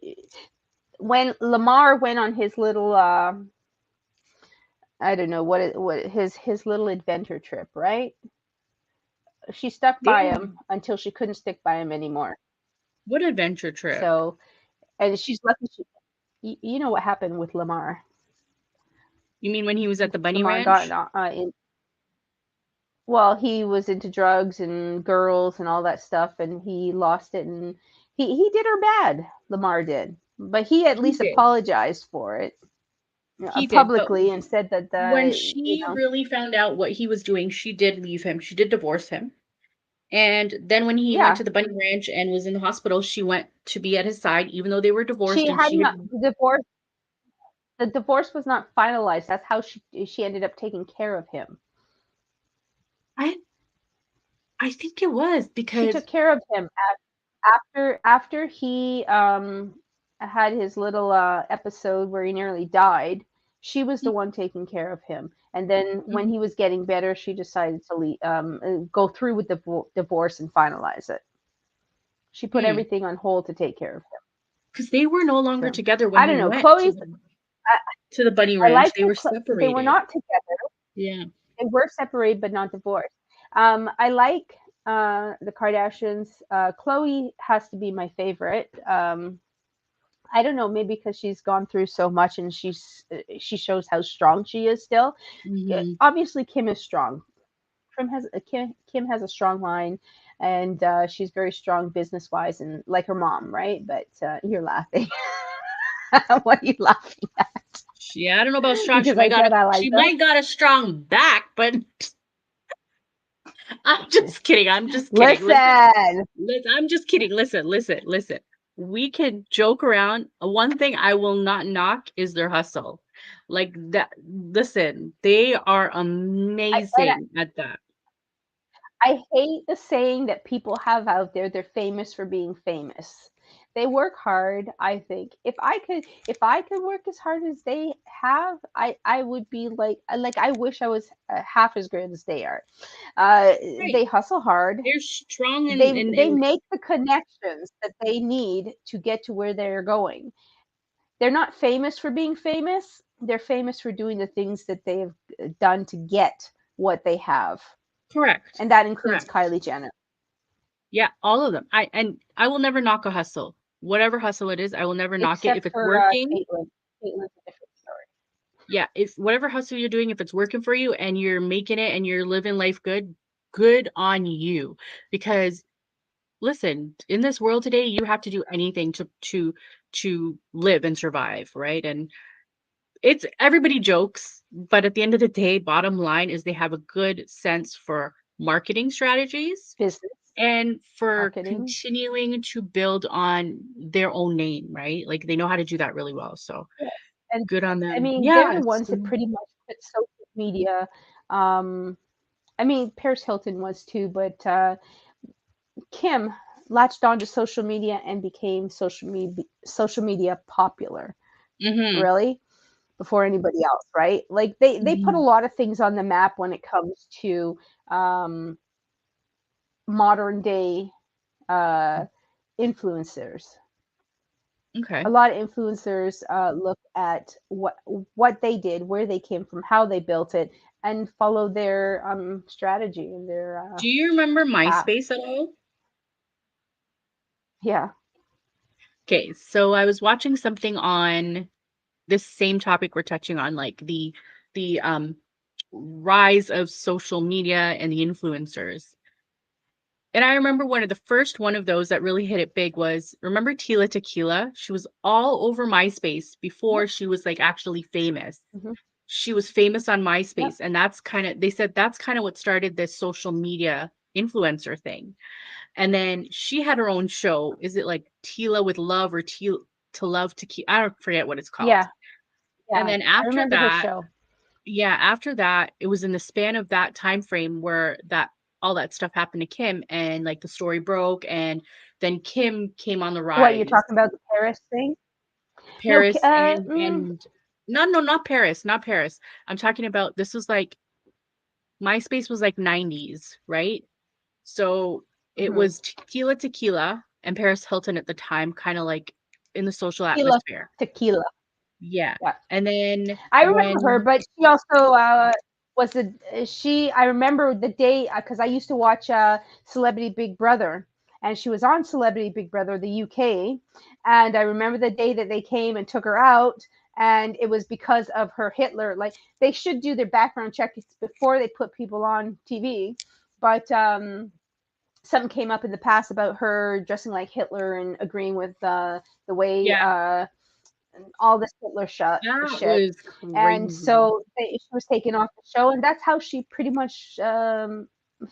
when Lamar went on his little I don't know what his little adventure trip, right? She stuck by They him until she couldn't stick by him anymore. what adventure trip? So, and she's lucky you know what happened with Lamar. You mean when he was at the bunny Lamar got ranch? in, well, he was into drugs and girls and all that stuff, and he lost it, and he did her bad. Lamar did, but he at He least did. apologized for it He did. But publicly and said that when you she know, really found out what he was doing, she did leave him. She did divorce him. And then when he went yeah, to the bunny ranch and was in the hospital, she went to be at his side, even though they were she divorced and had she not had the divorce was not finalized. That's how she ended up taking care of him. I I think it was She because took care of him after he had his little episode where he nearly died. She was the one taking care of him, and then when Mhm. he was getting better, she decided to go through with the divorce and finalize it. She put Hmm. everything on hold to take care of him. Because they were no longer So together when I he don't know. went Chloe's. I, to the bunny I ranch. like They that were they were separated. not together. Yeah. They were separated but not divorced. I like the Kardashians. Chloe has to be my favorite. I don't know, maybe because she's gone through so much and she shows how strong she is still. Hmm. Obviously, Kim is strong. Kim has a strong mind, and she's very strong business wise, and like her mom, right? But you're laughing. What are you laughing at? Yeah, I don't know about strong. Because I said I like She her. might got a strong back, but I'm just kidding. I'm just kidding. Listen. Listen, Listen, I'm just kidding. Listen, listen, listen. We can joke around. One thing I will not knock is their hustle. Like that. Listen, they are and amazing at that. I hate the saying that people have out there, they're famous for being famous. They work hard, I think. If I could work as hard as they have, I would be like I wish I was half as good as they are. Right. They hustle hard. They're strong They make the connections that they need to get to where they're going. They're not famous for being famous. They're famous for doing the things that they have done to get what they have. correct. And that includes Correct. Kylie Jenner. Yeah, all of them. I will never knock a hustle. Whatever hustle it is, I will never knock it. Except If it's for working, Caitlyn. Caitlyn's a different story. yeah, if whatever hustle you're doing, if it's working for you and you're making it and you're living life good, good on you. Because listen, in this world today, you have to do anything to live and survive, right? And it's everybody jokes, but at the end of the day, bottom line is they have a good sense for marketing strategies Business, and for marketing. continuing to build on their own name, right? Like they know how to do that really well. So Yeah. And good on I them. mean, they're Yeah, the it's ones that pretty much put social media. Um, I mean, Paris Hilton was too, but Kim latched onto social media and became social media popular. mm-hmm, Really, before anybody else, right? Like they put a mm-hmm. lot of things on the map when it comes to um, modern day uh, influencers. A Okay. lot of influencers look at what they did, where they came from, how they built it, and follow their strategy and their Do you remember path. MySpace at all? Yeah. Okay, so I was watching something on this same topic we're touching on, like the rise of social media and the influencers. And I remember one of the first one of those that really hit it big was remember Tila Tequila? She was all over MySpace Yep. before she was like actually famous. Hmm. She was famous on Yep. MySpace, and that's kind of they said that's kind of what started this social media influencer thing. And then she had her own show. Is it like Tila with Love or Tila to Love to Keep? I don't forget what it's called. Yeah. And Yeah. then I after remember her that, show. yeah, after that, it was in the span of that time frame where that all that stuff happened to Kim and like the story broke and then Kim came on the What you're rise. talking about, the Paris thing? No. Paris and no, no, not Paris, not Paris. I'm talking about this was like MySpace was like 90s, right? So it Mhm. was Tequila Tequila and Paris Hilton at the time kind of like in the social Tequila, atmosphere. tequila. Yeah. Yeah. And then I remember her, when but she also was a she. I remember the day because I used to watch Celebrity Big Brother, and she was on Celebrity Big Brother, the UK, and I remember the day that they came and took her out, and it was because of her Hitler. Like they should do their background checks before they put people on TV, but something came up in the past about her dressing like Hitler and agreeing with the way yeah, all this Hitler that shit. was And crazy. so she was taken off the show, and that's how she pretty much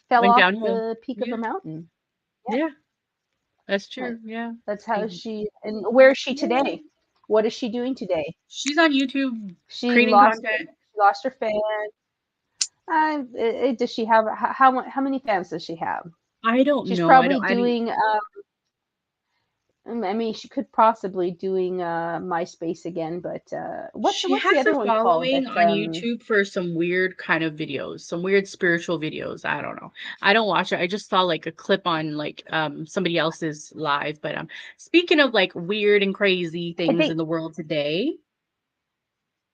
fell Went off downhill. the peak of Yeah. her mountain. Yeah, Yeah. That's that, true. Yeah. that's It's how crazy. she. And where is she Yeah. today? What is she doing today? She's on YouTube She creating lost. content. She lost her fan. Does she have how many fans does she have? I don't She's know. probably I don't doing. I mean, she could possibly doing MySpace again, but She what's the has a other one called following that on YouTube for some weird kind of videos, some weird spiritual videos. I don't know. I don't watch it. I just saw like a clip on like somebody else's live. But speaking of like weird and crazy I things think in the world today,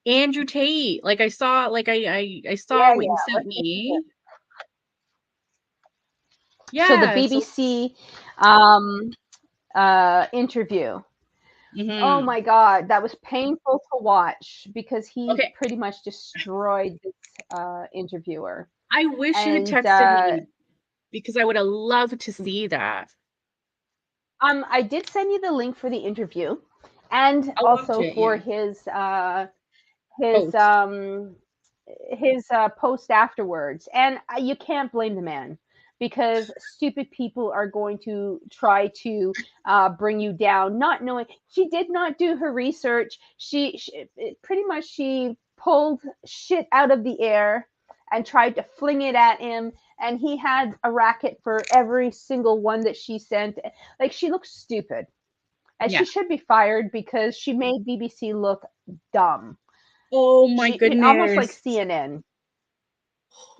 Andrew Tate. Like I saw like I saw yeah, what you yeah. sent Let's get to it. me. So the Yeah. So BBC um, interview. Oh mhm. my God, that was painful to watch because he Okay. pretty much destroyed this interviewer. I wish you had And texted me because I would have loved to see that. I did send you the link for the interview, and I watch also it, for yeah. his Post. post afterwards. And you can't blame the man because stupid people are going to try to bring you down, not knowing she did not do her research. She pretty much she pulled shit out of the air and tried to fling it at him, and he had a racket for every single one that she sent. Like she looks stupid, and she Yeah. should be fired because she made BBC look dumb. Oh my She almost like goodness. CNN.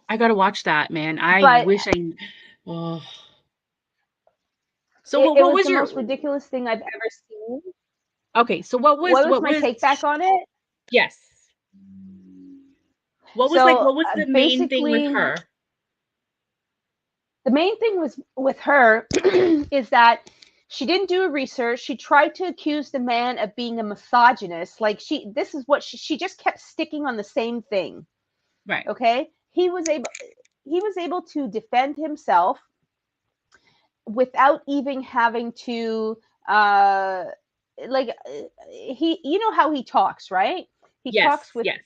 I gotta watch that, man. I But wish I. Oh. So it what was was the your? most ridiculous thing I've ever seen. Okay, so What was what my was? take back on it? Yes. What was like? So What was the main thing with basically, her? the main thing was with her is that she didn't do a research. She tried to accuse the man of being a misogynist. Like this is what she just kept sticking on the same thing. Right. Okay, he was able to defend himself without even having to like he you know how he talks, right? He Yes. talks with Yes.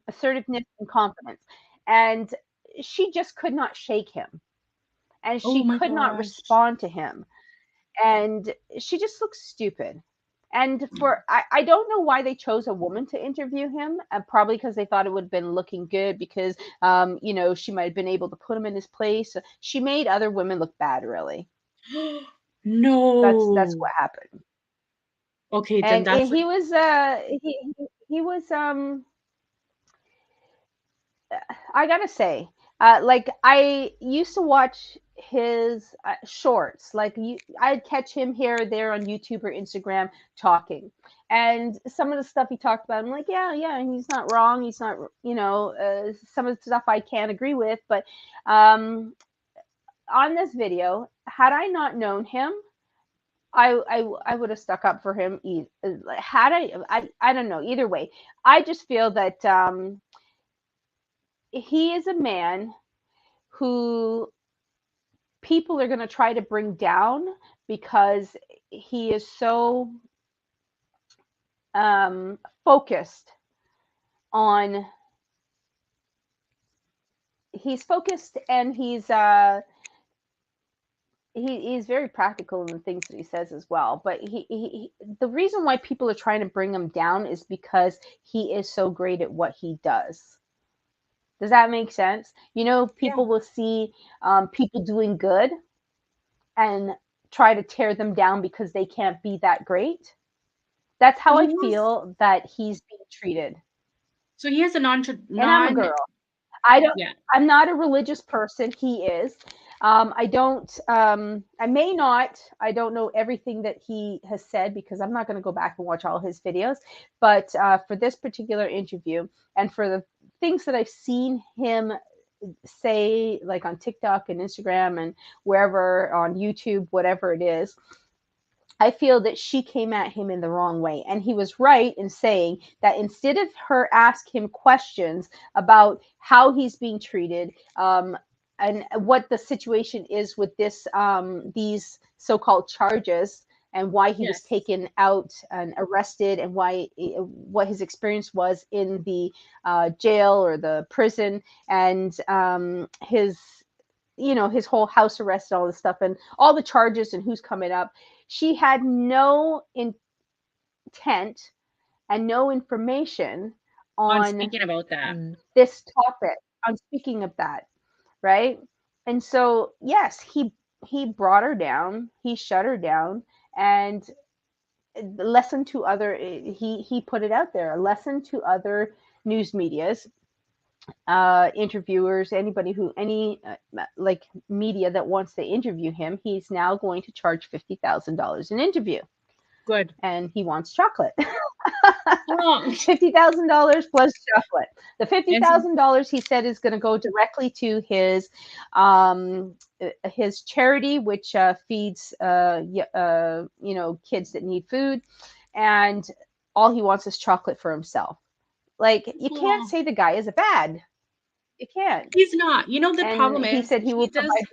assertiveness and confidence, and she just could not shake him, and Oh she my could not gosh. respond to him, and she just looks stupid. And I don't know why they chose a woman to interview him, probably because they thought it would have been looking good because she might have been able to put him in his place. She made other women look bad, really. That's No. what happened. Okay, then And that's he was he was I gotta say, like I used to watch his shorts. Like I'd catch him here or there on YouTube or Instagram talking, and some of the stuff he talked about, I'm like, yeah, yeah, he's not wrong. He's not, some of the stuff I can't agree with, but um, on this video, had I not known him, I would have stuck up for him. Had I don't know. Either way, I just feel that he is a man who people are going to try to bring down because he is so focused on. He's focused and he's very practical in the things that he says as well. But the reason why people are trying to bring him down is because he is so great at what he does. Does that make sense? yeah. People will see people doing good and try to tear them down because they can't be that great. That's how I He has feel that he's being treated. so he has a And I'm a non girl. I don't. yeah. I'm not a religious person. He is. I don't, I may not, I don't know everything that he has said because I'm not going to go back and watch all his videos. But for this particular interview and for the things that I've seen him say, like on TikTok and Instagram and wherever on YouTube, whatever it is, I feel that she came at him in the wrong way. And he was right in saying that instead of her ask him questions about how he's being treated, and what the situation is with this, these so-called charges, and why he was Yes. taken out and arrested, and why, what his experience was in the jail or the prison, and his, you know, his whole house arrest and all this stuff and all the charges and who's coming up. She had no intent and no information On on speaking about that. this topic, on speaking of that, right? And so yes, he brought her down, he shut her down, and lesson to other, he put it out there, a lesson to other news medias, interviewers, anybody who, any like media that wants to interview him, he's now going to charge $50,000 an interview, Good. and he wants chocolate. Oh, $50,000 plus chocolate. The fifty and so, thousand dollars he said is going to go directly to um, his charity, which feeds you know, kids that need food, and all he wants is chocolate for himself. Like, you can't oh, say the guy is a bad. You can't. he's not. You know, the And problem he is said he will he does. provide.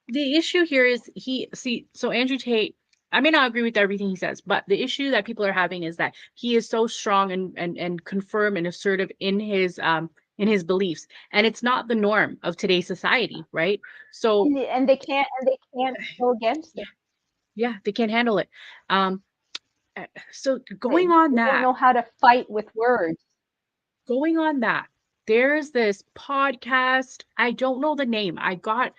The issue here is he see so Andrew Tate, I may not agree with everything he says, but the issue that people are having is that he is so strong and confirm and assertive in his beliefs. And it's not the norm of today's society, right? So And they can't go against yeah, it. yeah, they can't handle it. Um so They don't know how to fight with words. going on that, there's this podcast. I don't know the name. I got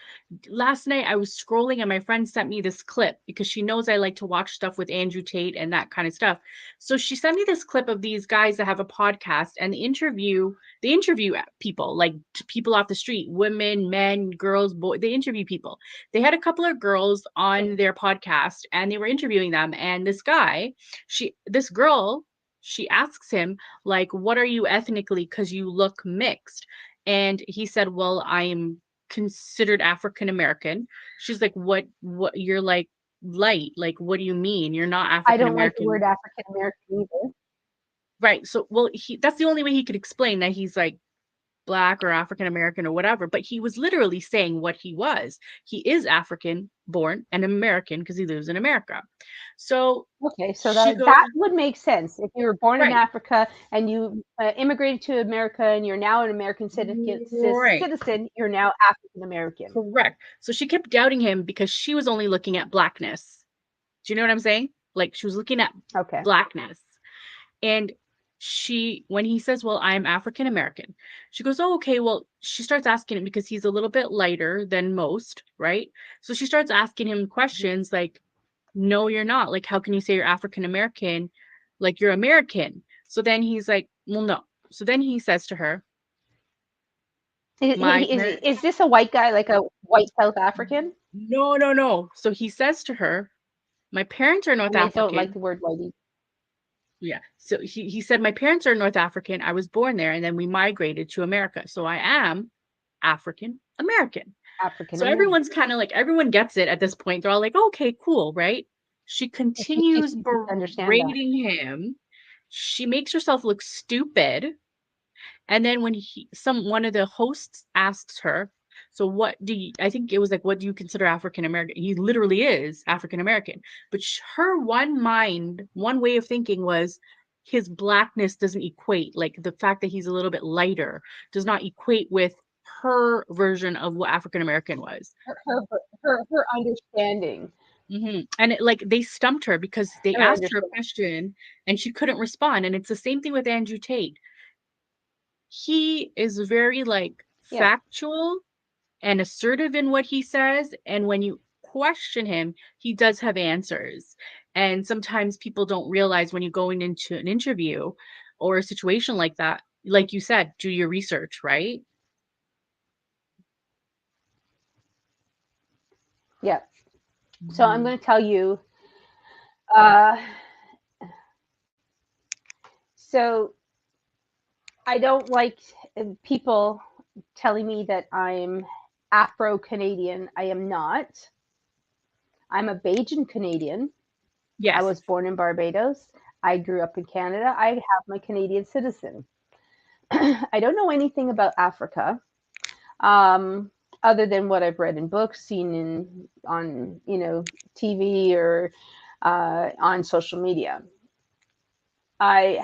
last night I was scrolling and my friend sent me this clip because she knows I like to watch stuff with Andrew Tate and that kind of stuff. So she sent me this clip of these guys that have a podcast and they interview people like people off the street, women, men, girls, boys. They interview people. They had a couple of girls on their podcast and they were interviewing them and this girl, she asks him like, what are you ethnically, because you look mixed? And he said, well, I am considered African American. She's like, what you're like light, like what do you mean you're not I African don't like the word American? African American either. Right. So well, that's the only way he could explain that he's like Black or African American or whatever, but he was literally saying what he was. He is African born and American because he lives in America. So Okay, so she goes, that would make sense if you were born in right, Africa and you immigrated to America and you're now an American right. citizen. You're now African American. Correct. So she kept doubting him because she was only looking at blackness. Do you know what I'm saying? Like she was looking at Okay. blackness. And when he says, well, I'm African American, she goes, oh, okay. Well, she starts asking him because he's a little bit lighter than most, right? So she starts asking him questions like, no, you're not. Like, how can you say you're African American? Like, you're American. So then he's like, well, no. So then he says to her, my parents, Is this a white guy, like a white South African? no, no, no. So he says to her, my parents are North And I don't like African. the word whitey. Yeah. So he said, my parents are North African. I was born there and then we migrated to America. So I am African American. African So American. everyone's kind of like, everyone gets it at this point. They're all like, okay, cool, right? She She continues seems to understand that. berating him. She makes herself look stupid. And then when one of the hosts asks her, so I think it was like, what do you consider African American? He literally is African American. But her one way of thinking was his blackness doesn't equate, like the fact that he's a little bit lighter does not equate with her version of what African American was. Her understanding. And like they stumped her because they Her asked her a understanding. question and she couldn't respond. And it's the same thing with Andrew Tate. He is very like Yeah. factual and assertive in what he says. And when you question him, he does have answers. And sometimes people don't realize when you're going into an interview or a situation like that, like you said, do your research, right? Yeah. So I'm Mhm. going to tell you. Uh, so I don't like people telling me that I'm Afro Canadian. I am not. I'm a Bajan Canadian. I Yes. was born in Barbados. I grew up in Canada. I have my Canadian citizen. I don't know anything about Africa, um, other than what I've read in books, seen in on TV or on social media. I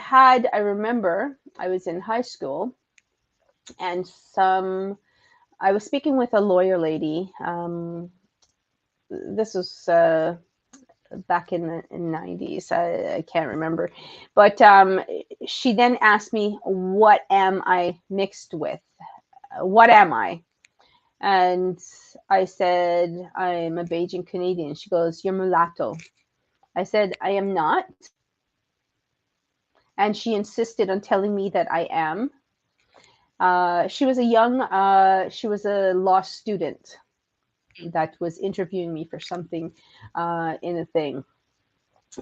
remember I was in high school and I was speaking with a lawyer lady. This was back in the 90s. I can't remember. But she then asked me, what am I mixed with? What am I? And I said, I'm a Beijing Canadian. She goes, you're mulatto. I said, I am not. And she insisted on telling me that I am. She was a law student that was interviewing me for something in a thing.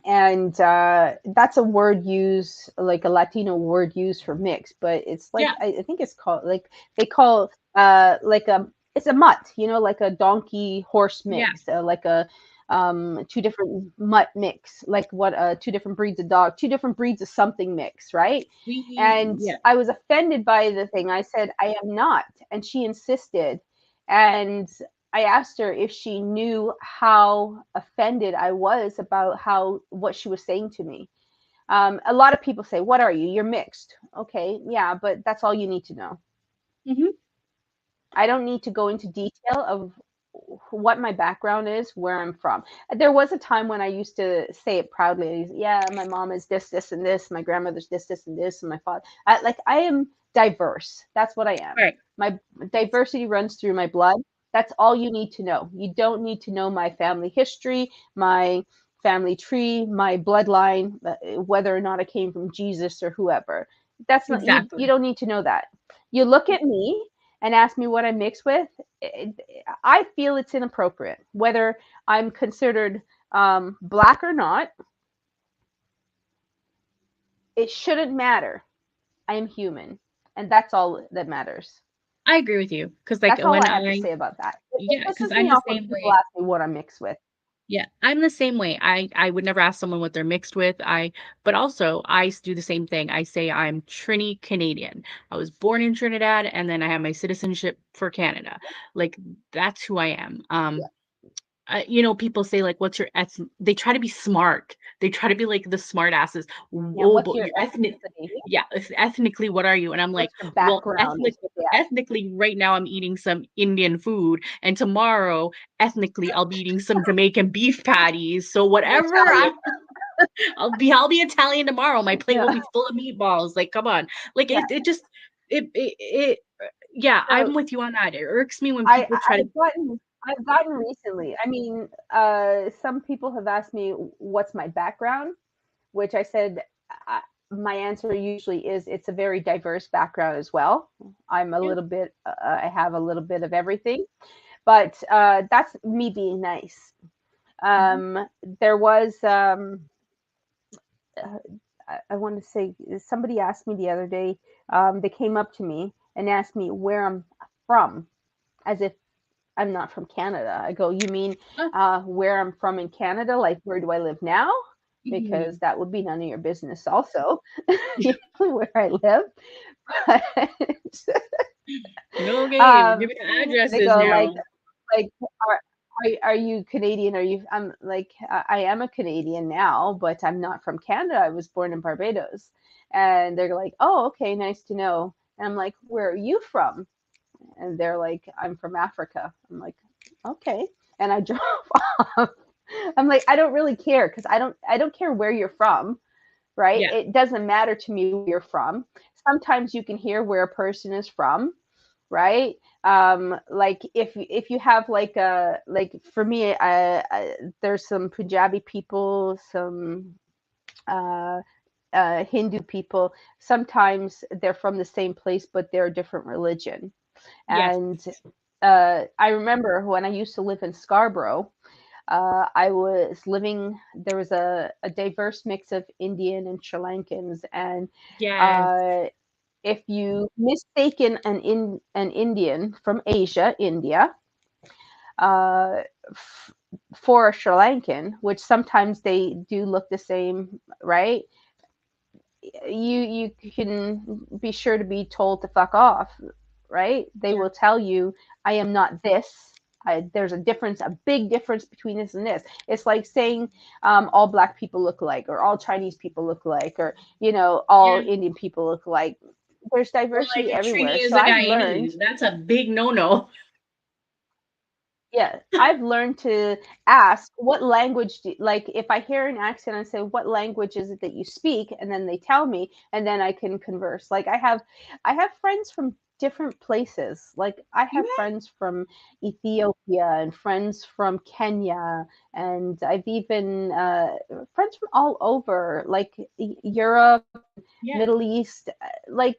And that's a word used, like a Latino word used for mix, but it's like, Yeah. I think it's called, like, they call like it's a mutt, like a donkey horse Yeah. mix, like a two different mutt mix, like what two different breeds of dog, two different breeds of something mix, right? And Yeah. I was offended by the thing. I said, I am not. And she insisted. And I asked her if she knew how offended I was about how what she was saying to me. A lot of people say, "What are you? You're mixed." Okay, yeah, but that's all you need to know. Hmm. I don't need to go into detail of what my background is, where I'm from. There was a time when I used to say it proudly. Yeah, my mom is this, this, and this. My grandmother's this, this, and this, and my father. I am diverse. That's what I am. Right. My diversity runs through my blood. That's all you need to know. You don't need to know my family history, my family tree, my bloodline, whether or not I came from Jesus or whoever. That's not you. You Exactly. don't need to know that. You look at me and ask me what I mix with, I feel it's inappropriate. Whether I'm considered black or not, it shouldn't matter. I am human, and that's all that matters. I agree with you because, like, That's all when I have to I say about that. It yeah, because pisses I'm me the off when same people way. ask me what I'm mixed with. Yeah, I'm the same way. I would never ask someone what they're mixed with. But also do the same thing. I say I'm Trini Canadian. I was born in Trinidad, and then I have my citizenship for Canada. Like, that's who I am. Yeah. People say, like, "What's your ethn?" They try to be smart. They try to be like the smart asses. And Oh, what's but your you're ethnic. ethnicity? Yeah, ethnically, what are you? And I'm like, What's your well, background? Is what they ask. ethnically, right now I'm eating some Indian food, and tomorrow, ethnically, I'll be eating some Jamaican beef patties. So You're whatever Italian. I'll be Italian tomorrow. My plate will Yeah. be full of meatballs. Like, come on. Like, Yeah. it just it yeah, So I'm with you on that. It irks me when I people try to. I've gotten recently. I mean, some people have asked me what's my background, which I said uh, my answer usually is it's a very diverse background as well. I'm a Yeah. little bit, I have a little bit of everything, but that's me being nice. Mhm. Um, there was, uh, I want to say, somebody asked me the other day, they came up to me and asked me where I'm from, as if I'm not from Canada. I go, you mean Oh, where I'm from in Canada? Like, where do I live now? Because mhm. that would be none of your business, also, where I live. But, No game. Give me the they addresses go, now. like, are you Canadian? Are you? I'm like, I am a Canadian now, but I'm not from Canada. I was born in Barbados. And they're like, oh, okay, nice to know. And I'm like, where are you from? And they're like, I'm from Africa. I'm like, okay. And I drove off. I'm like, I don't really care because I don't care where you're from, right? Yeah. It doesn't matter to me where you're from. Sometimes you can hear where a person is from, right? Like if you have like a like for me, there's some Punjabi people, some uh, Hindu people. Sometimes they're from the same place, but they're a different religion. Yes. And I remember when I used to live in Scarborough, I was living, there was a diverse mix of Indian and Sri Lankans. And Yes. uh, if you mistaken an Indian from Asia, India, uh, f- for a Sri Lankan, which sometimes they do look the same, right? You can be sure to be told to fuck off, right? They Yeah. will tell you, I am not this. There's a difference, a big difference between this and this. It's like saying all black people look alike, or all Chinese people look alike, or all Yeah. Indian people look alike. There's Or like diversity a Trini everywhere. is So a I've learned, Guyanese. That's a big no-no. yeah, I've learned to ask what language like if I hear an accent, I say, what language is it that you speak? And then they tell me, and then I can converse. Like I have friends from different places. Like I have Yeah. friends from Ethiopia and friends from Kenya, and I've even friends from all over, like Europe, Yeah. Middle East. Like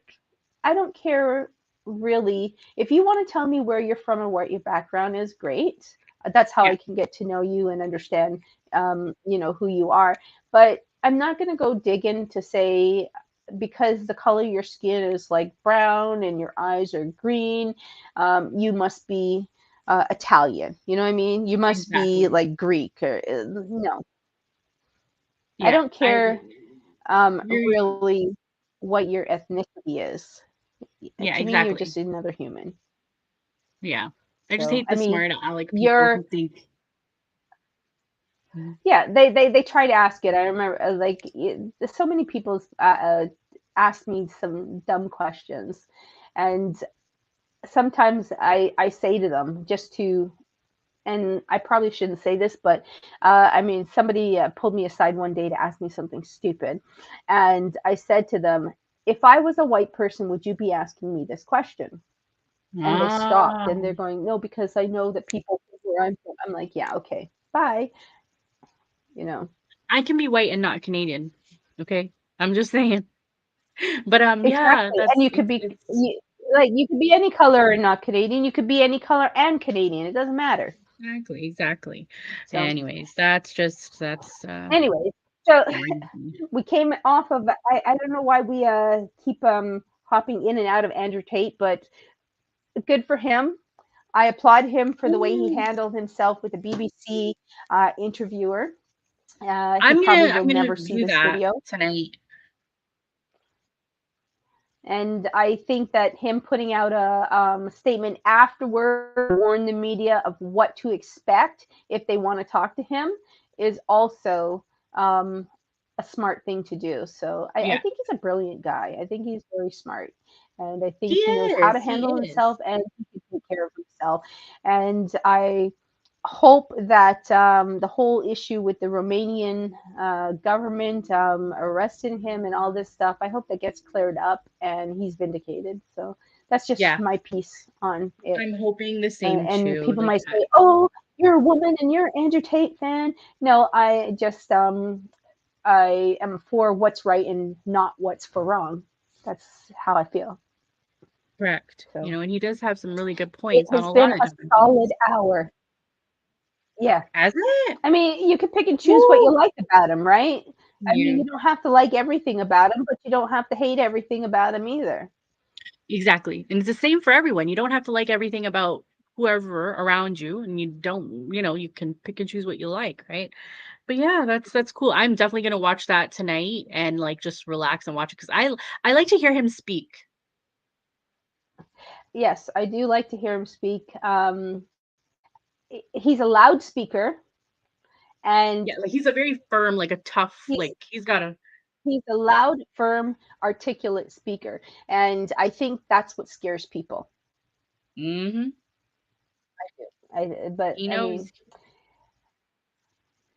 I don't care really. If you want to tell me where you're from and what your background is, great. That's how Yeah. I can get to know you and understand, who you are. But I'm not going to go digging to say because the color of your skin is like brown and your eyes are green, you must be Italian. You know what I mean? You must be Exactly. like Greek or no. I Yeah. don't I care you're really what your ethnicity is. yeah, To me, you're exactly. just another human. Yeah. I just So, hate I the mean, smart aleck people you're, who think Mhm. yeah, they try to ask it. I remember, like, so many people ask me some dumb questions. And sometimes I say to them just to, and I probably shouldn't say this, but I mean, somebody pulled me aside one day to ask me something stupid. And I said to them, if I was a white person, would you be asking me this question? And they stopped Ah, and they're going, no, because I know that people think where I'm from. I'm like, yeah, okay, bye. You know, I can be white and not Canadian. Okay? I'm just saying. But, yeah, exactly. And you could be, it's like, you could be any color and not Canadian. You could be any color and Canadian. It doesn't matter. exactly, exactly. So, Anyways, that's, anyways, so crazy. we came off of, I don't know why we keep hopping in and out of Andrew Tate, but good for him. I applaud him for the way he Ooh, handled himself with the BBC interviewer. He I'm probably gonna will I'm gonna never see view this that video. tonight. And I think that him putting out a statement afterward, warn the media of what to expect if they want to talk to him, is also um, a smart thing to do. So I Yeah. think he's a brilliant guy. I think he's very smart. And I He think he knows how to he handle is. himself and he can take care of himself. And I hope that the whole issue with the Romanian government arresting him and all this stuff, I hope that gets cleared up and he's vindicated. So that's just Yeah, my piece on it. I'm hoping the same And too, people like, might say, "Oh, you're a woman and you're an Andrew Tate fan." No, I just I am for what's right and not what's for wrong. That's how I feel. correct, So and he does have some really good it points on has a been lot of a different solid things. hour. Yeah. Has it? I mean, you can pick and choose what you Woo! like about him, right? I mean, Yeah, you don't have to like everything about him, but you don't have to hate everything about him either. exactly, and it's the same for everyone. You don't have to like everything about whoever around you, and you can pick and choose what you like, right? But yeah, that's cool. I'm definitely gonna watch that tonight and, like, just relax and watch it because I like to hear him speak. Yes, I do like to hear him speak. He's a loudspeaker, and Yeah, like, he's a very firm, like, a tough he's like, he's got a he's a loud, firm, articulate speaker, and I think that's what scares people. mhm. But He I knows mean,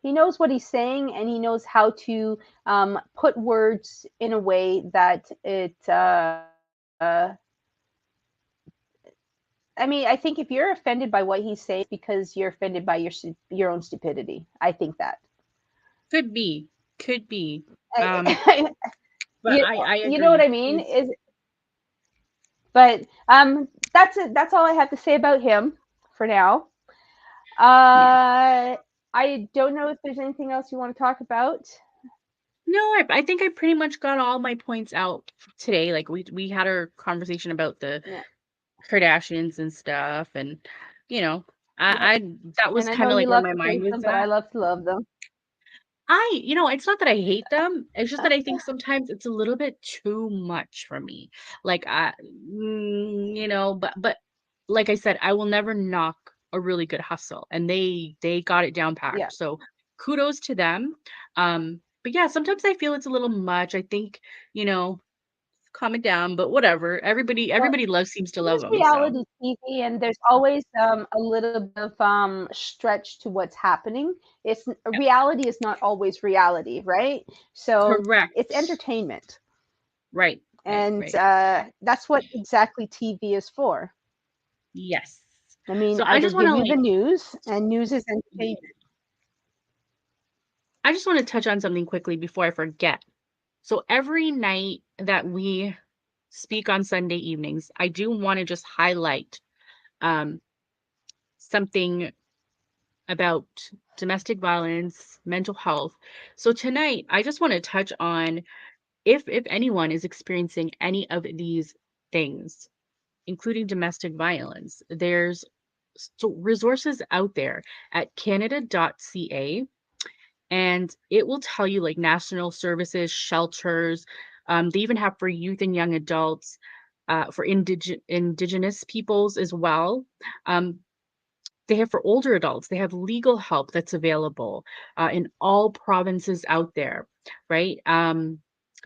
he knows what he's saying, and he knows how to put words in a way that it. I mean, I think if you're offended by what he's saying, it's because you're offended by your own stupidity. I think that. could be, could be. Um, I, but I you know what agree. I mean? He's Is but that's it. That's all I have to say about him. for now. Yeah. I don't know if there's anything else you want to talk about. No, I think I pretty much got all my points out today. Like we had our conversation about the Yeah. Kardashians and stuff, and you know, Yep. I that was And I know kind of you like where love my to mind hate was them, but I at. love to love them. It's not that I hate them. It's just that I think sometimes it's a little bit too much for me. Like but like I said, I will never knock a really good hustle, and they got it down Yeah. packed. So kudos to them. But yeah, sometimes I feel it's a little much. I think, you know, calm it down, but whatever. Well, Everybody loves seems to it love is them. So reality TV, and there's always a little bit of stretch to what's happening. It's yeah, reality is not always reality, right? So it's correct. entertainment, Right, right, and right. that's what exactly TV is for. Yes. I mean, So I will give you the news, and news is entertainment. I just want to touch on something quickly before I forget. So every night that we speak on Sunday evenings, I do want to just highlight um, something about domestic violence, mental health. So tonight, I just want to touch on if anyone is experiencing any of these things, including domestic violence. There's resources out there at canada.ca, and it will tell you like national services, shelters. They even have for youth and young adults, for indigenous peoples as well. Um, they have for older adults. They have legal help that's available in all provinces out there, right?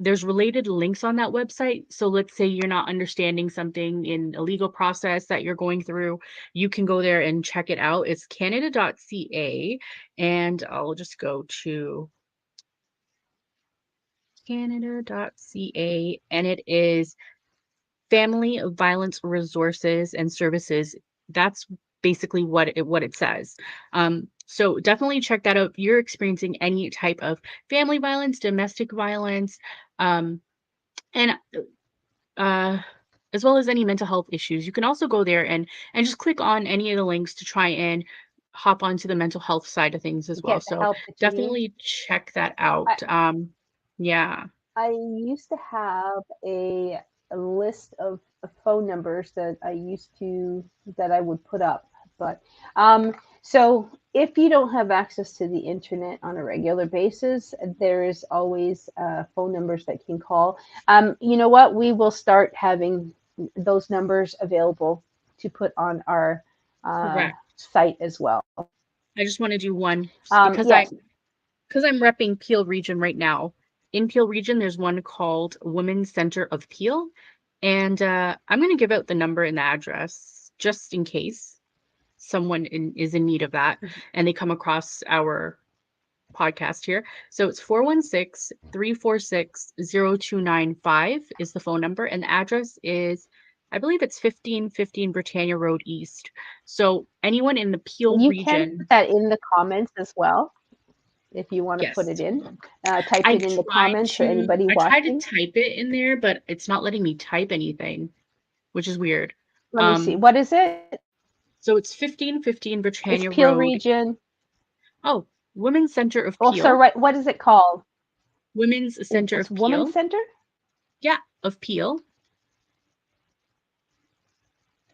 There's related links on that website. So let's say you're not understanding something in a legal process that you're going through, you can go there and check it out. It's canada.ca, and I'll just go to canada.ca, and it is family violence resources and services. That's basically what it says. So definitely check that out if you're experiencing any type of family violence, domestic violence, um, and uh, as well as any mental health issues. You can also go there and just click on any of the links to try and hop onto the mental health side of things as well. Get the So help that you need. definitely check that I, out. Yeah, I used to have a list of phone numbers that I would put up, but so if you don't have access to the internet on a regular basis, there is always phone numbers that you can call. You know what? We will start having those numbers available to put on our correct. site as well. I just want to do one because Yes, I'm repping Peel Region right now. In Peel Region, there's one called Women's Center of Peel, and I'm going to give out the number and the address just in case someone is in need of that and they come across our podcast here. So it's 416-346-0295 is the phone number, and the address is, I believe it's 1515 Britannia Road East. So anyone in the Peel you can put region, that in the comments as well if you want to put it yes. in. Type it in the comments for anybody I tried to watching. type it in there, but it's not letting me type anything, which is weird. Let me see. Um, What is it? so it's 1515 It's Britannia Peel Road. Region. Oh, Women's Center of Oh, so Peel. right. What is it called? Women's Center It's of Women's Peel. Center. Yeah, of Peel.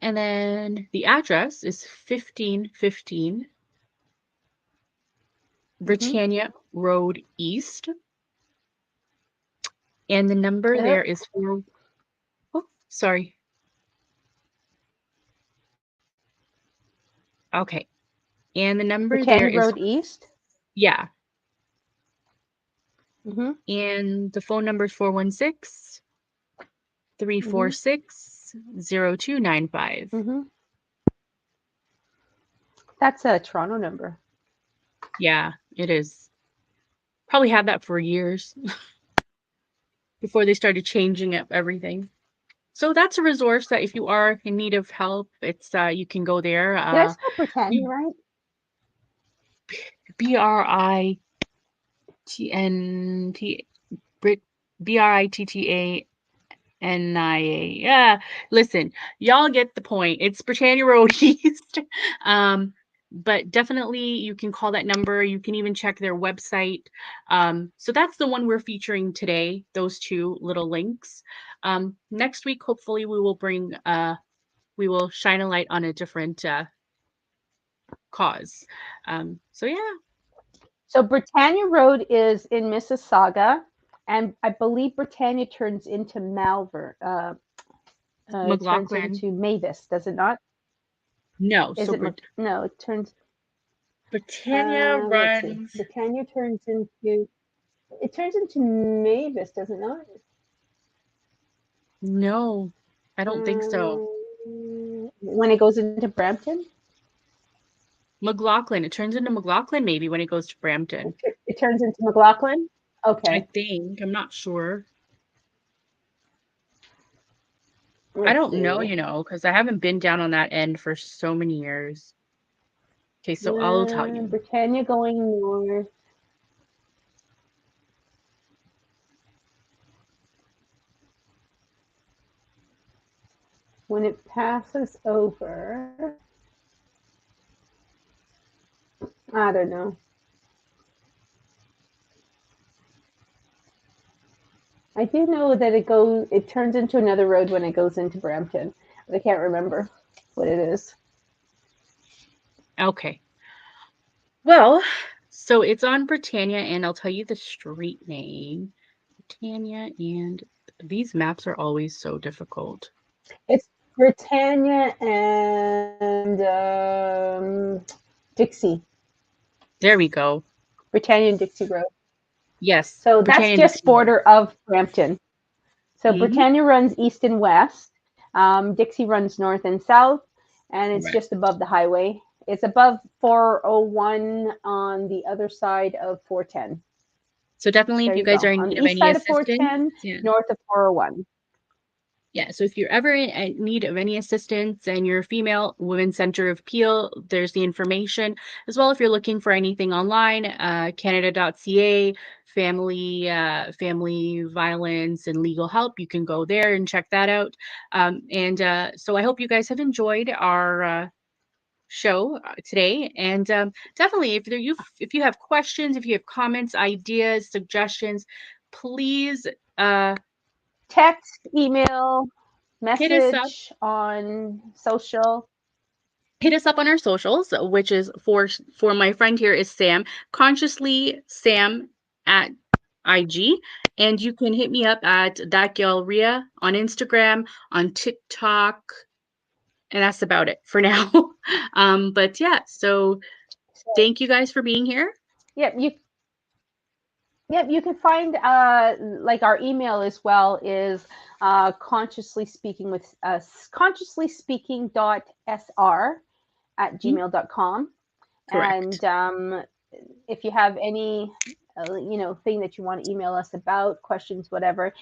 And then the address is 1515 Mm-hmm. Britannia Road East. And the number there Yep. is four. Oh, sorry. Okay. And the number there Britannia is, Road East. yeah. Mm-hmm. And the phone number is 416 Mm-hmm. 346 0295. Mm-hmm. That's a Toronto number. Yeah, it is. Probably had that for years before they started changing up everything. So that's a resource that if you are in need of help, it's you can go there. Did I spell Britannia B right? Britnt Brit Britta NIA. Yeah. Listen, y'all get the point. It's Britannia Road East. But definitely you can call that number. You can even check their website. So that's the one we're featuring today, those two little links. Next week, hopefully we will shine a light on a different cause. So yeah, So Britannia Road is in Mississauga, and I believe Britannia turns into Malvern. It turns McLaughlin. into Mavis, does it not? No, Is so it? No, it turns. Britannia Let's see. runs. Britannia turns into. It turns into Mavis, does it not? No, I don't think so. When it goes into Brampton, McLaughlin. It turns into McLaughlin maybe when it goes to Brampton. it turns into McLaughlin. I Okay, think. I'm not sure. I let's don't know, see. because I haven't been down on that end for so many years. Okay, so I'll tell you. Britannia going north. When it passes over, I don't know. I do know that it turns into another road when it goes into Brampton, but I can't remember what it is. Okay. Well, so it's on Britannia, and I'll tell you the street name. Britannia, and these maps are always so difficult. It's Britannia and Dixie. There we go. Britannia and Dixie Road. Yes, So that's Britannia and just Dixie Road. border of Brampton. So Mm-hmm. Britannia runs east and west. Dixie runs north and south, and it's Right. just above the highway. It's above 401 on the other side of 410. So definitely, if There you you guys go. are in On the need of east any side of assistance, 410, yeah. north of 401. Yeah, so if you're ever in need of any assistance and you're a female, Women's Center of Peel, there's the information. As well, if you're looking for anything online, Canada.ca, family violence and legal help, you can go there and check that out. And so I hope you guys have enjoyed our show today. And definitely, if you have questions, if you have comments, ideas, suggestions, please Text, email, hit us up. message on social. Hit us up on our socials, which is for my friend here is Sam, consciously Sam at IG, and you can hit me up at that gal Ria on Instagram, on TikTok, and that's about it for now. But yeah, so So, thank you guys for being here. yep, you can find like our email as well is consciously speaking with us consciously speaking.sr at Mhm. gmail.com. Correct. And if you have any thing that you want to email us about questions, whatever.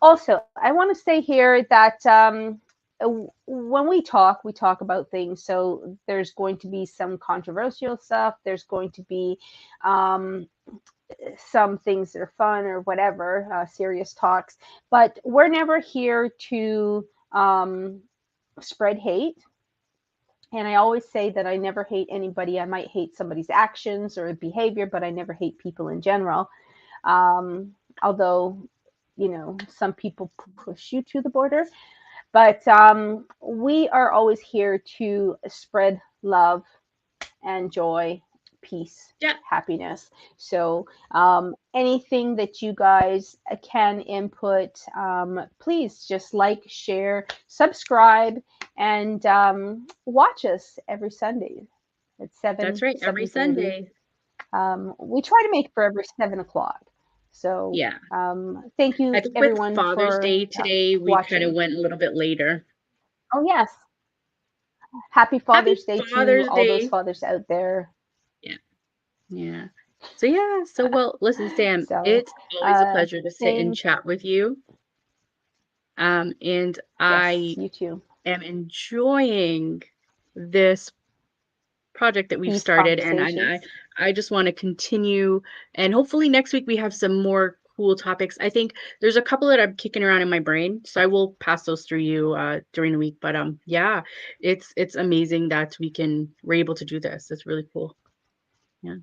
Also, I want to say here that when we talk about things. So there's going to be some controversial stuff. There's going to be some things that are fun or whatever, serious talks. But we're never here to spread hate. And I always say that I never hate anybody. I might hate somebody's actions or behavior, but I never hate people in general. Although, some people push you to the border. But we are always here to spread love and joy, peace, Yeah, happiness. So anything that you guys can input, please just like, share, subscribe, and watch us every Sunday at that's 7, right. Every 7:30. Sunday. We try to make for every 7 o'clock. So Yeah. thank I you think with everyone Father's for Day today, we kind of watching. went a little bit later. Oh yes, happy Happy Father's Day to Father's all those Day. fathers out there. Yeah. Yeah. So yeah, so well, listen, Sam, So it's always a pleasure to sit and thank chat with you. And yes, I you too. am enjoying this project that we've These started, and I conversations. I just want to continue, and hopefully next week we have some more cool topics. I think there's a couple that I'm kicking around in my brain, so I will pass those through you during the week. But yeah, it's amazing that we're able to do this. It's really cool. Yeah.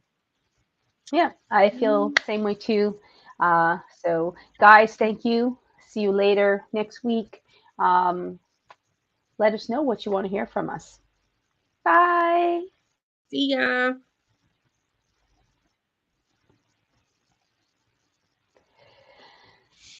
Yeah, I feel the same way too. So, guys, thank you. See you later next week. Um, let us know what you want to hear from us. Bye. See ya.